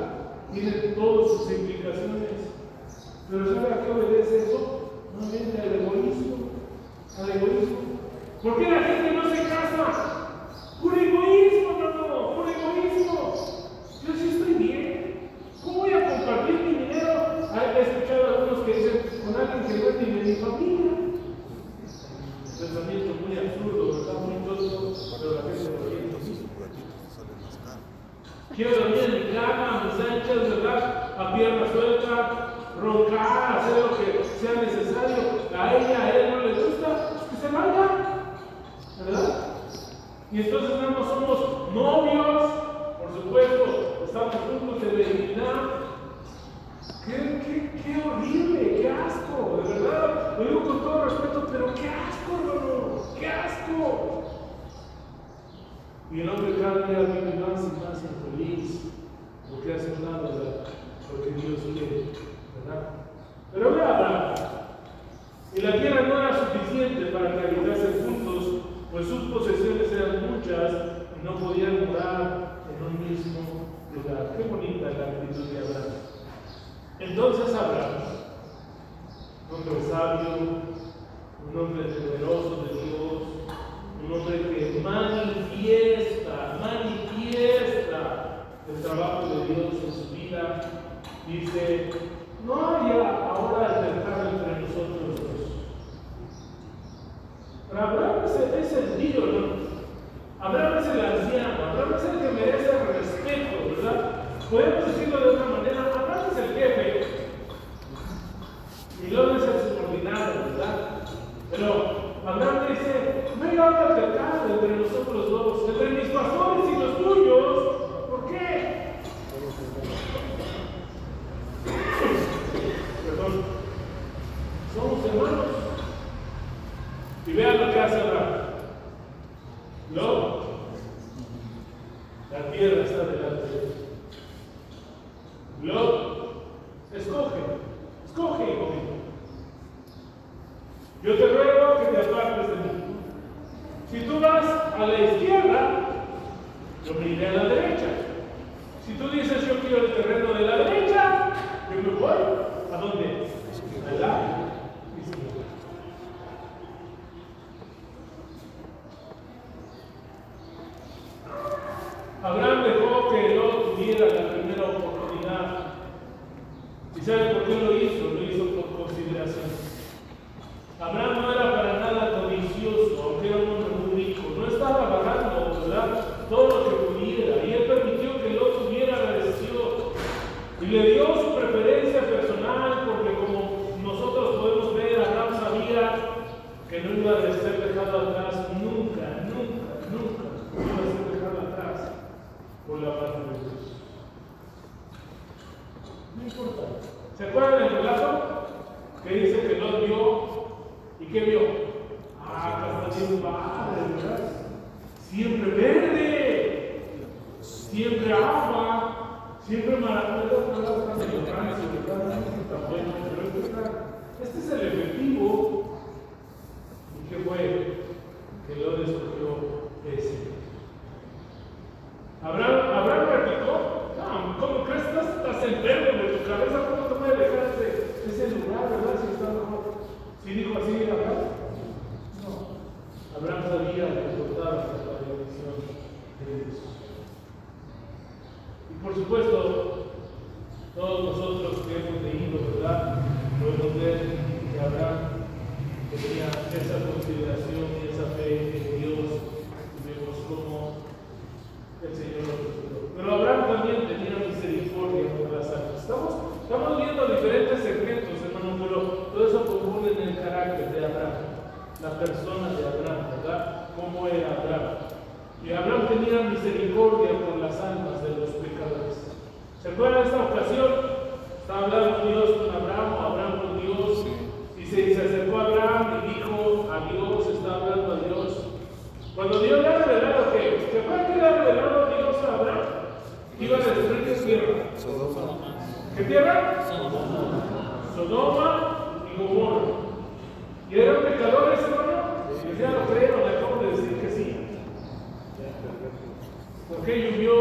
Tiene todas sus implicaciones. Pero ¿sabe a qué obedece eso? Nuevamente al egoísmo. Al egoísmo. ¿Por qué la gente no se casa? Por egoísmo, no, por egoísmo. Yo sí estoy bien. ¿Cómo voy a compartir mi dinero? He escuchado a algunos que dicen con alguien que no es ni de mi familia. Pensamiento muy absurdo, ¿verdad? Muy tonto, pero la gente lo quiere. Quiero dormir en mi cama, a mis anchas, ¿verdad? A pierna suelta, roncar, hacer lo que sea necesario. A ella, a él no le gusta, pues que se vaya, ¿verdad? Y entonces no somos novios, por supuesto, estamos juntos en la intimidad. ¡Qué horrible! ¡Qué asco! De verdad, lo digo con todo respeto, pero ¡qué asco, hermano! ¡Qué asco! Y el hombre cada día vive más y más infeliz porque hace un lado de lo que Dios quiere, ¿verdad? Pero vea Abraham, y la tierra no era suficiente para que habitasen juntos, pues sus posesiones eran muchas y no podían morar en un mismo lugar. Qué bonita la actitud de Abraham. Entonces Abraham, un hombre sabio, un hombre temeroso de Dios, un hombre que manifiesta el trabajo de Dios en su vida, dice: no haya ahora altercado entre nosotros los dos. Pero Abraham es el tío, ¿no? Abraham es el anciano, Abraham es el que merece el respeto, ¿verdad? Podemos decirlo de otra manera: Abraham es el jefe y Lot es el subordinado, ¿verdad? Pero Abraham dice: no hay nada altercado entre nosotros dos, entre mis pastores y los tuyos. ¿Por qué? Perdón. Somos hermanos. Y vean lo que hace Abraham. Lot, la tierra está delante de él. Lot, escoge, hijo mío. Yo te ruego que te apartes de mí. Si tú vas a la izquierda, yo me iré a la derecha. Si tú dices: yo quiero el terreno de la derecha, yo me voy. ¿A dónde? A la izquierda. Abraham dejó que Lot tuviera la primera oportunidad. ¿Y sabe por qué lo hizo? Lo hizo por consideración. Abraham no era para nada codicioso, aunque era un hombre muy rico. No estaba pagando, ¿verdad?, todo lo que pudiera. Y él permitió que Lot tuviera la decisión. Y le dio su preferencia personal, porque como nosotros podemos ver, Abraham sabía que no iba a ser dejado atrás nunca iba a ser dejado atrás por la mano de Dios. No importa. ¿Se acuerdan del relato? Que dice que Lot vio. ¿Y qué vio? Castaño padre, ¿verdad? Siempre verde, siempre agua, siempre maravilloso, ¿verdad? Este es el efectivo. ¿Y qué fue? Que Lot escogió ese. Abraham replicó: no, ¿cómo crees que estás enfermo de tu cabeza? ¿Cómo te puedes dejar ese lugar, verdad? Si está mejor. ¿Sí dijo así Abraham? No. Abraham sabía que importaba la bendición de Dios. Y por supuesto, todos nosotros que hemos leído, ¿verdad?, podemos ver que Abraham tenía esa consideración y esa fe en Dios. Y vemos cómo el Señor lo prosperó. Pero Abraham también tenía misericordia por las almas. Estamos viendo diferentes segmentos, hermano, pero todo eso compone en el carácter de Abraham, la persona de Abraham, ¿verdad? ¿Cómo era Abraham? Y Abraham tenía misericordia por las almas de los pecadores. ¿Se acuerdan de esta ocasión? Estaba hablando Dios con Abraham, o Abraham con Dios, y se acercó a Abraham y dijo a Dios, está hablando a Dios. Cuando Dios le ha revelado que, ¿se acuerdan que le ha revelado Dios a Abraham? Iba a destruir qué tierra. ¿Qué tierra? Sodoma y Gomorra. ¿Y eran pecadores, hermano? Pues ya lo creo, le acabo de decir que sí. ¿Por qué llovió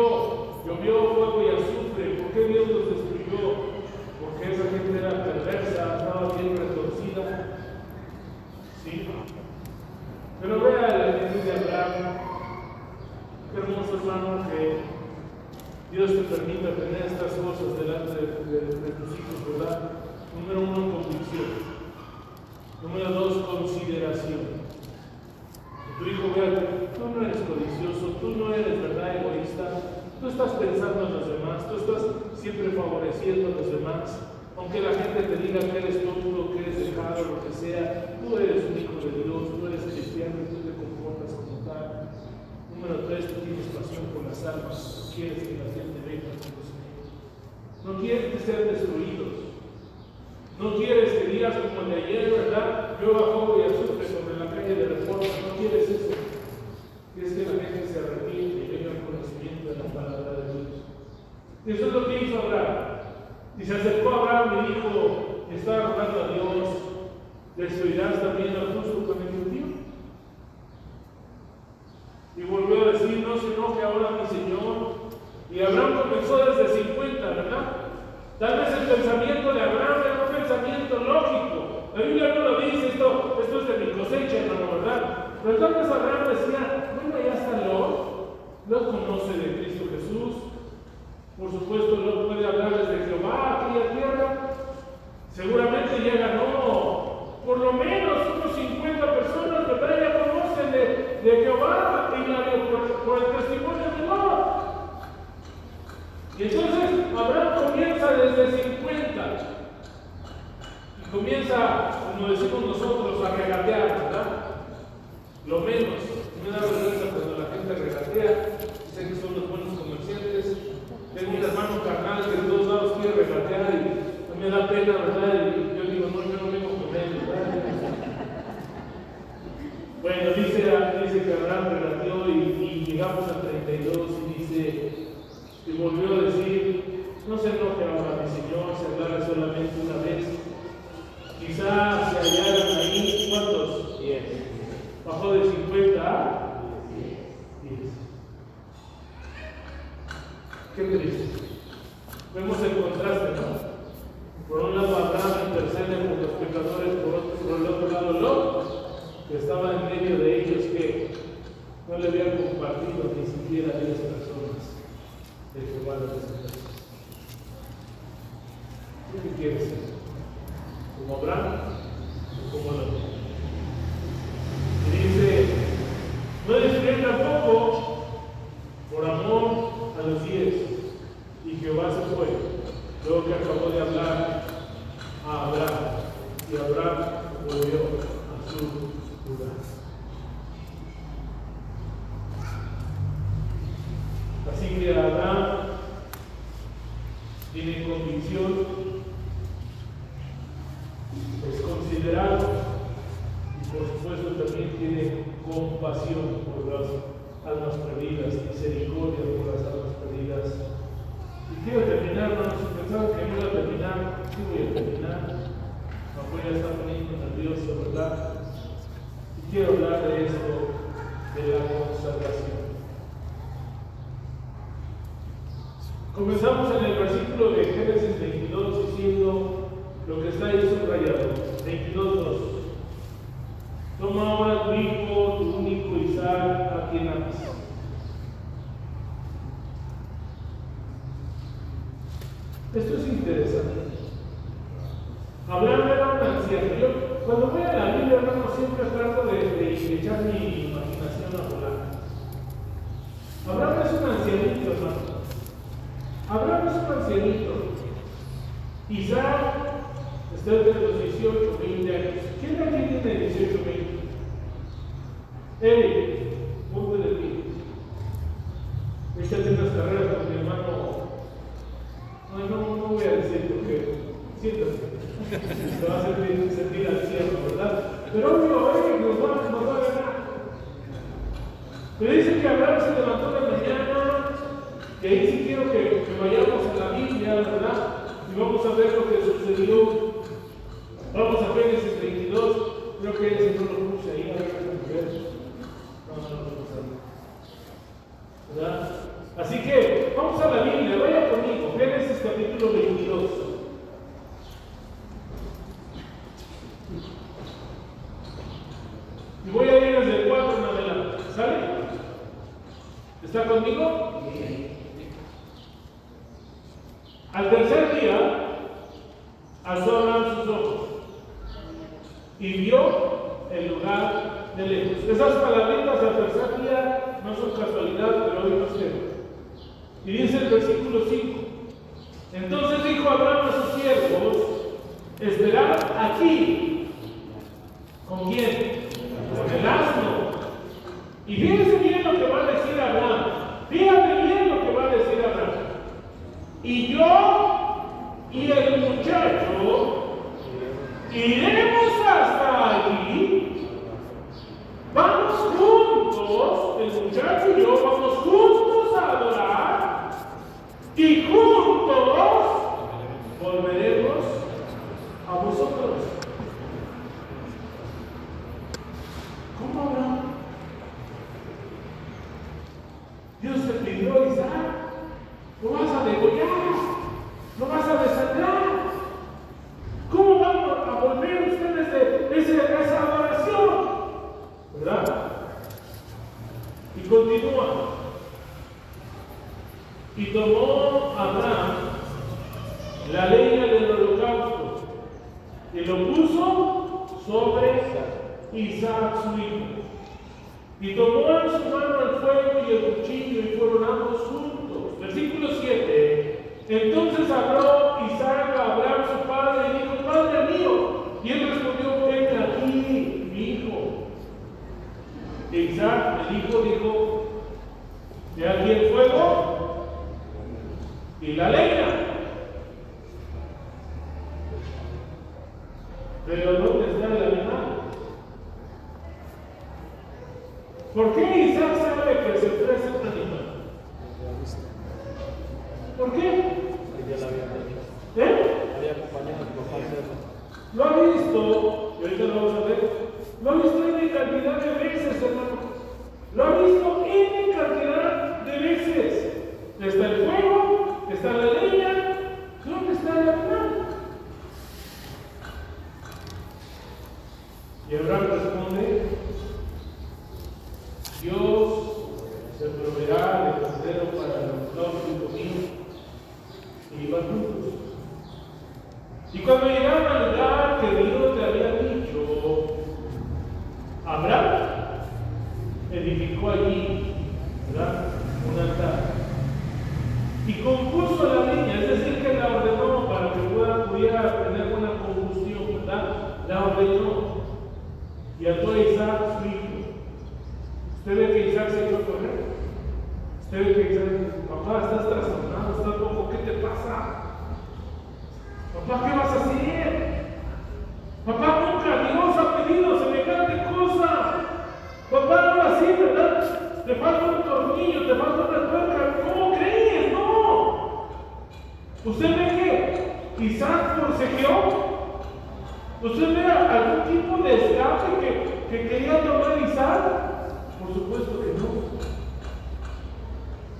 fuego y azufre? ¿Por qué Dios los destruyó? Porque esa gente era perversa, estaba bien retorcida. Sí. Pero vea el ejemplo de Abraham. Qué hermoso, hermano, que Dios te permita tener estas cosas delante de tus hijos, ¿verdad? Número 1, convicción. Número 2, consideración. Tu hijo vea que tú no eres codicioso, tú no eres, ¿verdad?, egoísta. Tú estás pensando en los demás, tú estás siempre favoreciendo a los demás. Aunque la gente te diga que eres tonto, que eres dejado, lo que sea, tú eres un hijo de Dios, tú eres cristiano y tú te comportas como tal. Número 3, tú tienes pasión por las almas, tú quieres que la gente venga con los niños. No quieres ser destruidos. No quieres que digas como el de ayer, ¿verdad? Yo bajo y azufre sobre la calle de Reforma. No quieres eso. Quieres que la gente se arrepiente y venga al conocimiento de la palabra de Dios. Y eso es lo que hizo Abraham. Y se acercó a Abraham y dijo, estaba rogando a Dios, ¿destruirás también al justo con el impío? Y volvió a decir, no se enoje ahora mi Señor. Y Abraham comenzó desde 50, ¿verdad? Tal vez el pensamiento de Abraham era un pensamiento lógico. La Biblia no lo dice, esto es de mi cosecha, hermano, ¿verdad? Pero tal vez Abraham decía, bueno, ya está Lot conoce de Cristo Jesús. Por supuesto, Lot puede hablarles de Jehová a aquella tierra. Seguramente ya ganó por lo menos unos 50 personas, ¿verdad? Ya conocen de Jehová por el testimonio de Lot. Y entonces Abraham comienza desde 50 y comienza, como decimos nosotros, a regatear, ¿verdad? Lo menos. Me da vergüenza cuando la gente regatea. Dicen que son los buenos comerciantes. Tengo un hermano carnal que de todos lados quiere regatear y me da pena, ¿verdad? Y yo digo, no, yo no vengo con él, ¿verdad? Bueno, dice que Abraham regateó y llegamos a 32 y dice, y volvió a decir, no se enoje ahora mi Señor, se hablara solamente una vez. Quizás se hallaron ahí, ¿cuántos? 10. Bajó de 50 a 10. Qué triste. Vemos el contraste, ¿no? Por un lado Abraham intercede por los pecadores, por el otro lado Lot, que estaba en medio de ellos, que no le habían compartido ni siquiera 10 personas de Jehová de los ejércitos. ¿Qué quieres ser? ¿Como Abraham o como Lot? Y dice, no despreció tampoco por amor a los 10. Y Jehová se fue, luego que acabó de hablar a Abraham. Y Abraham volvió a su lugar. Así que Abraham tiene convicción, es considerado y por supuesto también tiene compasión por las almas perdidas, misericordia por las almas perdidas. Y quiero terminar, hermanos, si pensaban que no iba a terminar, sí voy a terminar. Afuera está poniendo nervioso, ¿verdad? Y quiero hablar de esto, de la consagración. Comenzamos en el versículo de Génesis 22 diciendo lo que está ahí subrayado. 22:2. Toma ahora tu hijo, tu único Isaac, a quien amas. Esto es interesante. Abraham era un anciano. Yo, cuando voy a la Biblia, hermano, siempre trato de echar mi imaginación a volar. Abraham es un ancianito, hermano. Abraham es un ancianito. Isaac está entre los 18, 20 años. ¿Quién de aquí tiene 18, 20? Eric, ponte de ti. Échate unas carreras con mi hermano. No voy a decir porque siéntate. Se va a sentir al cielo, ¿verdad? Pero obvio, Eric nos va a ganar. Pero dice que Abraham se levantó de mañana, que ahí sí quiero que vayamos a la Biblia, ¿verdad? Y vamos a ver lo que sucedió. Vamos a Génesis 22, creo que ese no lo puse ahí, a ver qué ver. No lo puse ahí. ¿Verdad? Así que vamos a la Biblia, vaya conmigo, Génesis capítulo 22. Y voy a ir desde el 4 en adelante, ¿sale? ¿Está conmigo? Sí. Al tercer día, alzó Abraham sus ojos y vio el lugar de lejos. Esas palabritas al tercer día no son casualidad, pero hoy nos quedan. Y dice el versículo 5. Entonces dijo Abraham a sus siervos: esperad aquí. ¿Con quién? Con el asno. Y fíjense bien lo que va a decir Abraham. Fíjate bien lo que va a decir Abraham. Y yo y el muchacho iremos hasta allí. Vamos juntos, el muchacho y yo vamos juntos a adorar. Y juntos volveremos a vosotros. ¿Cómo Abraham? Dios te pidió, Isaac, lo vas a degollar, lo vas a deshacer. y lo puso sobre Isaac su hijo. Y tomó en su mano el fuego y el cuchillo y fueron ambos juntos. Versículo 7. Entonces habló Isaac a Abraham su padre y dijo: Padre mío. Y él respondió: Ven aquí, mi hijo. Y Isaac, el hijo, dijo: He aquí el fuego y la leña, pero ¿dónde está el animal? ¿Por qué Isaac sabe que se ofrece un animal? ¿Por qué? Había acompañado a tu papá a hacerlo. Lo ha visto, y ahorita lo vamos a ver, lo ha visto en cantidad de veces, hermano. Lo ha visto en cantidad de veces. Está el fuego, está la leña, ¿dónde está el animal? Y Abraham responde: Dios se proveerá de cordero para el holocausto mío. Y iban juntos. Y cuando llegaron al lugar que Dios le había dicho, Abraham edificó allí, ¿verdad?, un altar. Y compuso la leña, es decir, que la ordenó para que pudiera tener buena combustión, ¿verdad? La ordenó. Y ató a Isaac su hijo. ¿Usted ve que Isaac se echó a correr? ¿Usted ve que Isaac dice: Papá, estás trastornado, estás loco, ¿qué te pasa? Papá, ¿qué vas a hacer? Papá, nunca Dios ha pedido semejante cosa. Papá, ahora sí, ¿verdad? Te falta un tornillo, te falta una tuerca. ¿Cómo crees? No. ¿Usted ve que Isaac forcejeó? ¿Usted ve algún tipo de escape que quería tomar Isaac? Por supuesto que no.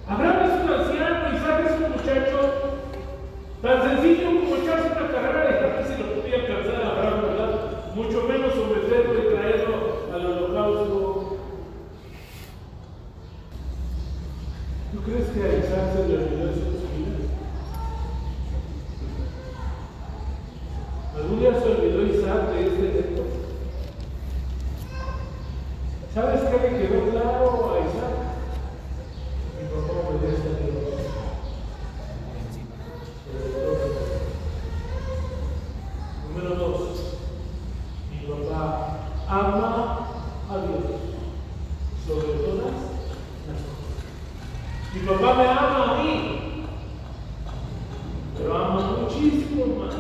Abraham es un anciano, Isaac es un muchacho. Tan sencillo como echarse una carrera y tal vez se lo podía alcanzar a Abraham, ¿verdad? Mucho menos someterlo y traerlo al holocausto. ¿Tú crees que a Isaac se le olvidó eso en su vida? ¿Algún día se olvidó Isaac de este evento? ¿Sabes qué le quedó claro a Isaac? Mi papá obedece a Dios. Número 2. Mi papá ama a Dios sobre todas las cosas. Mi papá me ama a mí, pero ama muchísimo más.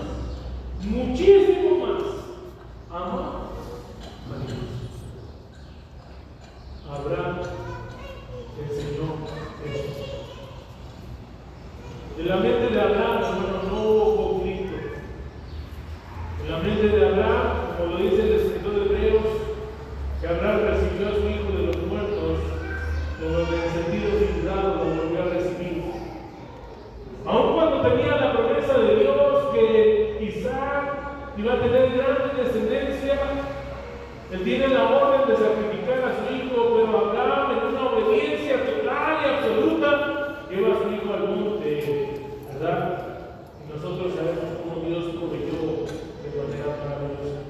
Muchísimo más. Ama a Dios. Abraham enseñó eso. En la mente de Abraham, hermano, no hubo conflicto. En la mente de Abraham, como lo dice el escritor de Hebreos, que Abraham recibió a su hijo de los muertos, como en el sentido figurado lo volvió a recibir. Aun cuando tenía la promesa de Dios que Isaac iba a tener grande descendencia, él tiene la orden de sacrificar a su hijo, pero Abraham, en una obediencia total y absoluta, lleva a su hijo al monte, ¿verdad? Y nosotros sabemos cómo Dios proveyó de manera maravillosa.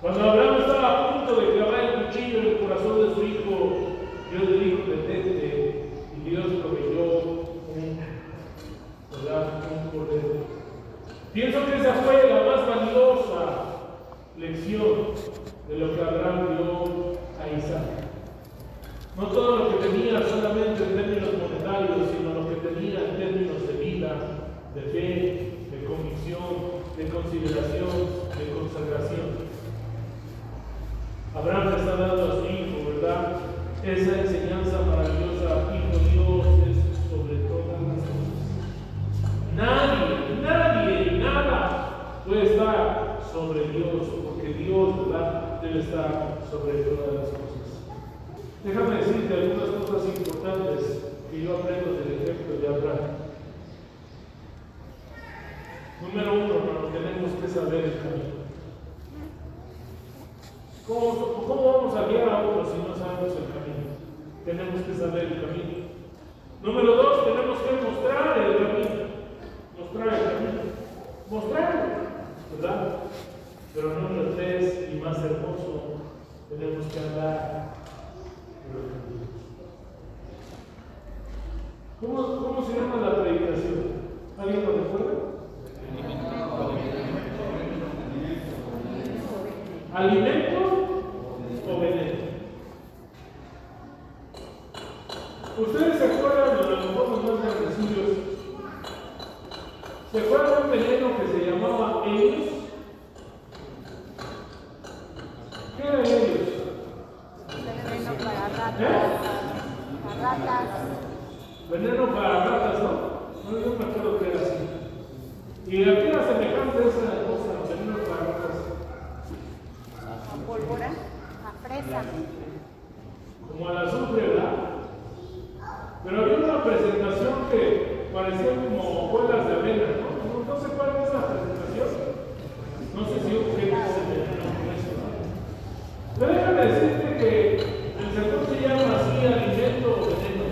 Cuando Abraham estaba a punto de clavar el cuchillo en el corazón de su hijo, Dios le dijo: detente, y Dios proveyó un cordero. Pienso que esa fue la más valiosa lección de lo que Abraham dio a Isaac. No todo lo que tenía solamente en términos monetarios, sino lo que tenía en términos de vida, de fe, de convicción, de consideración, de consagración. Abraham le está dando a su hijo, ¿verdad?, esa enseñanza maravillosa: hijo, Dios es sobre todas las cosas. Nadie, nada puede estar sobre Dios, porque Dios, ¿verdad?, debe estar sobre todas las cosas. Déjame decirte algunas cosas importantes que yo aprendo del ejemplo de Abraham. Número 1, hermano, tenemos que saber el camino. ¿Cómo vamos a guiar a otros si no sabemos el camino? Tenemos que saber el camino. Número 2, tenemos que mostrar el camino. Mostrarlo, ¿verdad? Pero número 3, y más hermoso, tenemos que andar por el camino. ¿Cómo se llama la predicación? ¿Alguien lo recuerda? ¿Alimento o veneno? ¿Ustedes se acuerdan, a lo mejor los más grandecillos, se acuerdan de un veneno que se llamaba Helios? ¿Qué era Helios? Veneno para ratas. Para ratas. Veneno para ratas, ¿no? No, yo me acuerdo que era así. Y aquí era semejante a esa cosa, veneno para ratas. A pólvora. A fresa. Como al azufre, ¿verdad? Pero había una presentación que parecía como bolas de avena, ¿no? No sé cuál es la presentación. No sé si un gente se veneno con eso, ¿no? Pero déjame decirte que el sermón se llama así, alimento o veneno.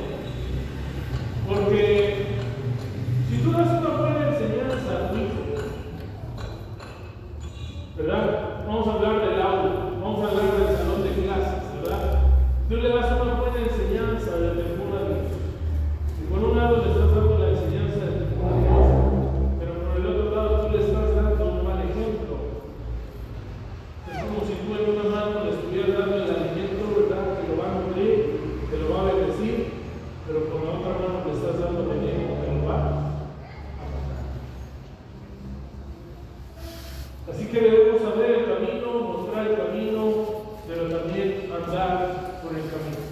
Porque si tú das una buena enseñanza a tu hijo, ¿verdad? Vamos a hablar del aula, vamos a hablar del salón de clases, ¿verdad? Tú le das una buena enseñanza del temor a Dios. Y por un lado le estás dando la enseñanza del temor a Dios, pero por el otro lado tú le estás dando un mal ejemplo. Es como si tú en una mano le estuvieras dando el alimento, ¿verdad? Que lo va a nutrir, que lo va a bendecir, pero con la otra mano le estás dando veneno que lo va a matar. Así que debemos saber el camino, mostrar el camino, pero también andar por el camino.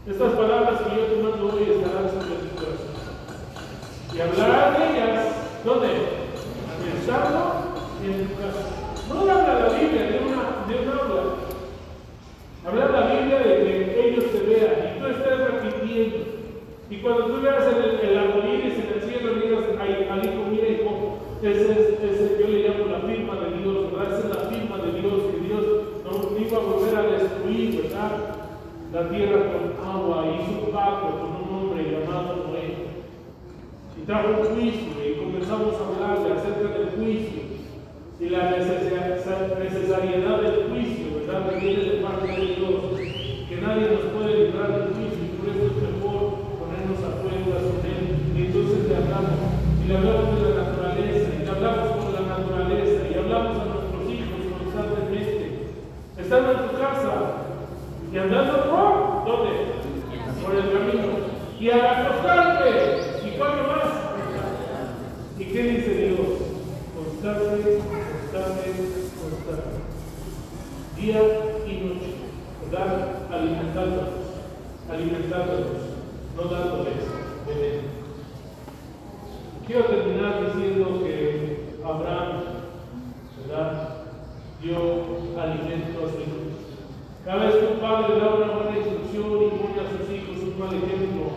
Estas palabras que yo te mando hoy estarán sobre tu corazón. Y hablarás de ellas, ¿dónde? Pensando en tu casa. No habla la Biblia de un aula. Habla la Biblia de que ellos te vean y tú estés repitiendo. Y cuando tú veas el arcoíris en el cielo, digas, al hijo, mira, hijo, ese yo le llamo la firma de Dios, ¿verdad? Esa es la firma de Dios, que Dios no iba a volver a destruir, ¿verdad? La tierra con agua, y hizo un pacto con un hombre llamado Noé. Y trajo un juicio, y comenzamos a hablarle acerca del juicio y la necesariedad del juicio, ¿verdad? Que viene de parte de Dios, que nadie nos puede librar del juicio, y por eso es mejor ponernos a cuentas con Él. Y entonces le hablamos de la naturaleza, y le hablamos con la naturaleza, y hablamos a nuestros hijos constantemente. Estando en tu casa y andando por ¿dónde? Por el camino. Y al acostarte, ¿y cuándo más? ¿Y qué dice Dios? Constante, constante, constante. Día y noche, ¿verdad? Alimentándonos, no dándoles veneno. Quiero terminar diciendo que Abraham, ¿verdad?, dio alimento a sus hijos. Cada vez que un padre da una buena instrucción y pone a sus hijos un mal ejemplo,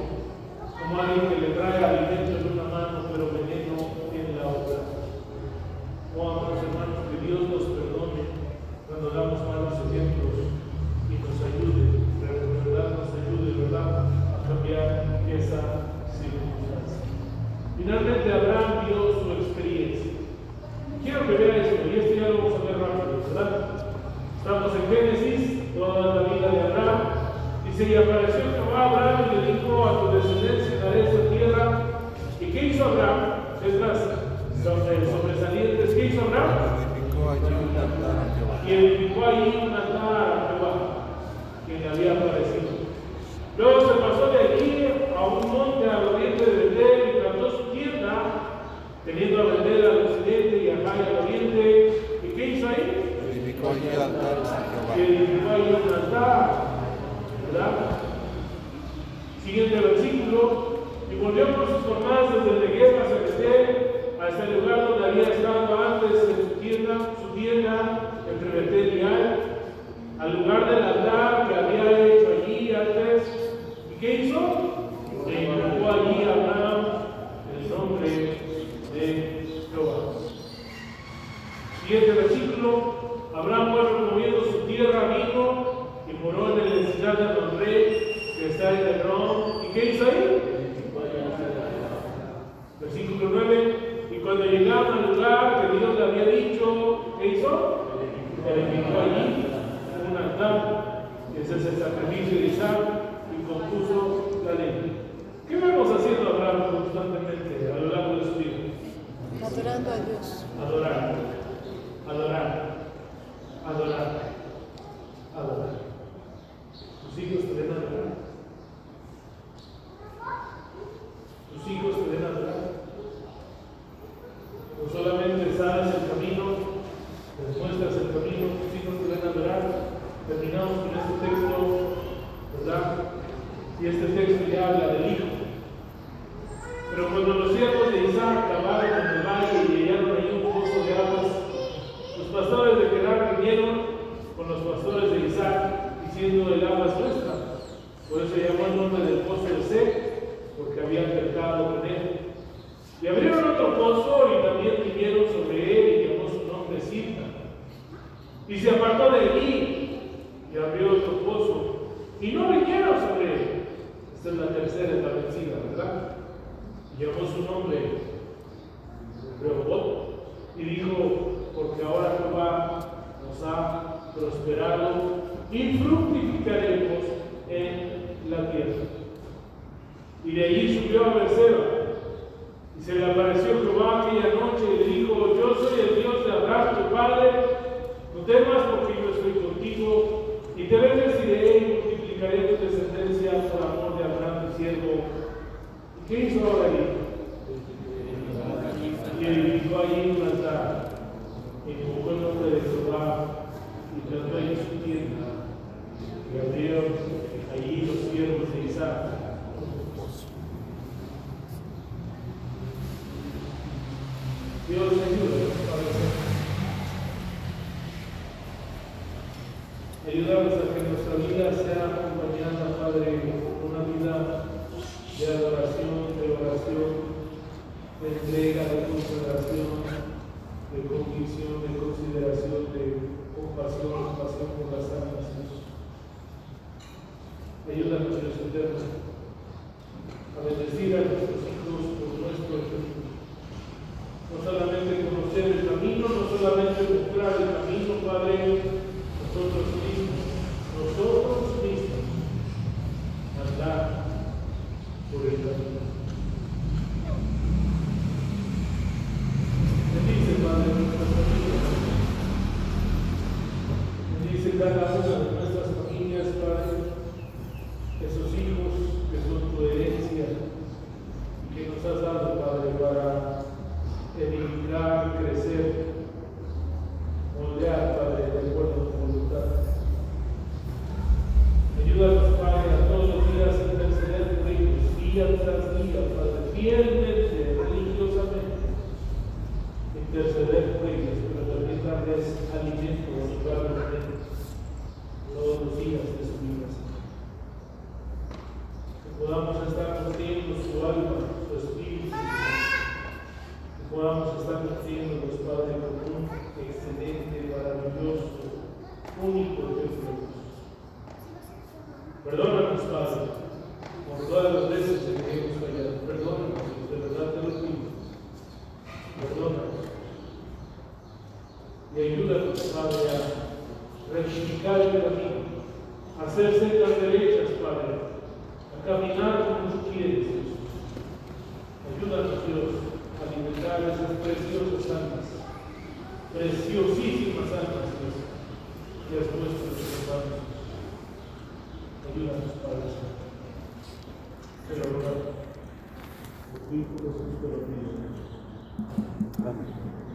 como alguien que le trae alimento en una mano, pero veneno en la otra. Oh, amados hermanos, que Dios nos perdone cuando damos malos ejemplos y nos ayude, ¿verdad? Nos ayude, ¿verdad?, a cambiar esa circunstancia. Finalmente, Abraham vio su experiencia. Quiero que vea esto, y esto ya lo vamos a ver rápido, ¿verdad? Estamos en Génesis, toda la vida de Abraham. Dice, y apareció Jehová a Abraham y le dijo, a tu descendencia daré esta tierra. ¿Y qué hizo Abraham? Es las sobresalientes. ¿Qué hizo Abraham? Y edificó allí un altar a Jehová, que le había aparecido. Luego se pasó de allí a un monte al oriente de Betel y plantó su tienda, teniendo a Betel al occidente y a Jai al oriente. ¿Y qué hizo ahí? Edificó allí altar a Jehová. Que edificó allí un altar, ¿verdad? Siguiente versículo. Y volvió por sus jornadas desde el Negev hacia Betel, hasta el lugar donde había estado antes en su tienda entre Betel y Ai, al lugar del altar que había hecho allí antes. ¿Y qué hizo? E invocó allí a Abraham el nombre de Jehová. Siguiente versículo. Abraham fue removiendo su tierra, vino y moró en la ciudad de Mamre, que está en Hebrón. ¿Y qué hizo ahí? Versículo 9. Y cuando llegaron al lugar que Dios le había dicho, ¿qué hizo? es el sacrificio de Isaac y compuso la ley. ¿Qué vamos haciendo Abraham constantemente a lo largo de su vida? Adorando a Dios. Adorar, adorar, adorar, adorar. ¿Tus hijos te ven adorar? ¿Tus hijos te ven adorar? No solamente sabes el camino, les muestras el camino, tus hijos te ven adorar. Terminamos con este texto, ¿verdad? Y este texto ya habla del hijo. Pero cuando los siervos de Isaac acabaron en el valle y hallaron ahí un pozo de aguas, los pastores de Gerar vinieron con los pastores de Isaac, diciendo: el agua es nuestra. Por eso llamó el nombre del pozo de Sec, porque habían pecado con él. Y abrieron otro pozo y también vinieron sobre él y llamó su nombre Sibma. Y se apartó de allí y abrió otro pozo y no vinieron sobre él. Esta es la tercera, es la vencida, ¿verdad? Y llamó su nombre Rehobot y dijo: porque ahora Jehová nos ha prosperado y fructificaremos en la tierra. Y de allí subió a Berseba. Y se le apareció Jehová aquella noche y le dijo: yo soy el Dios de Abraham tu padre, no temas porque yo estoy contigo, y te bendeciré y multiplicaré tu descendencia por amor de Abraham tu siervo. ¿Y qué hizo ahora ahí? Y edificó allí un altar, y invocó el nombre de Jehová, y plantó allí su tienda, y abrieron allí los siervos de Isaac. Dios ayúdanos, Padre. Ayúdanos a que nuestra vida sea acompañada, Padre, por una vida de adoración, de oración, de entrega, de consagración, de convicción, de consideración, de compasión por las almas. Ayúdanos, Dios eterno, a bendecir a nuestros hijos por nuestro ejemplo. No solamente conocer el camino, no solamente mostrar el camino, Padre, nosotros mismos, andar por el camino. Bendice, Padre, nuestras familias. Bendice cada una de nuestras familias, Padre, esos hijos que son tu herencia y que nos has dado, Padre, para edificar, crecer, moldear, Padre, de acuerdo a tu voluntad. Ayúdanos, Padre, a todos los días a interceder por ellos, día tras día, Padre, fielmente, religiosamente, interceder por ellos, pero también darles alimento saludablemente todos los días de su vida. Que podamos estar nutriendo su alma, su espíritu, podamos estar nutriéndonos, Padre, con un excelente, maravilloso, único ejemplo. Perdónanos, Padre, por todas las veces en que hemos fallado. Perdónanos, de verdad te lo pido. Perdónanos. Y ayúdanos, Padre, a rectificar el camino, a hacer sendas derechas, Padre, a caminar como tú quieres, Dios. Ayúdanos, Dios, alimentar esas preciosas almas, preciosísimas almas, Dios, que has puesto en tus manos. Ayúdanos, Padre Santo. Te lo rogamos. Por tu Hijo Jesús te lo pido. Amén.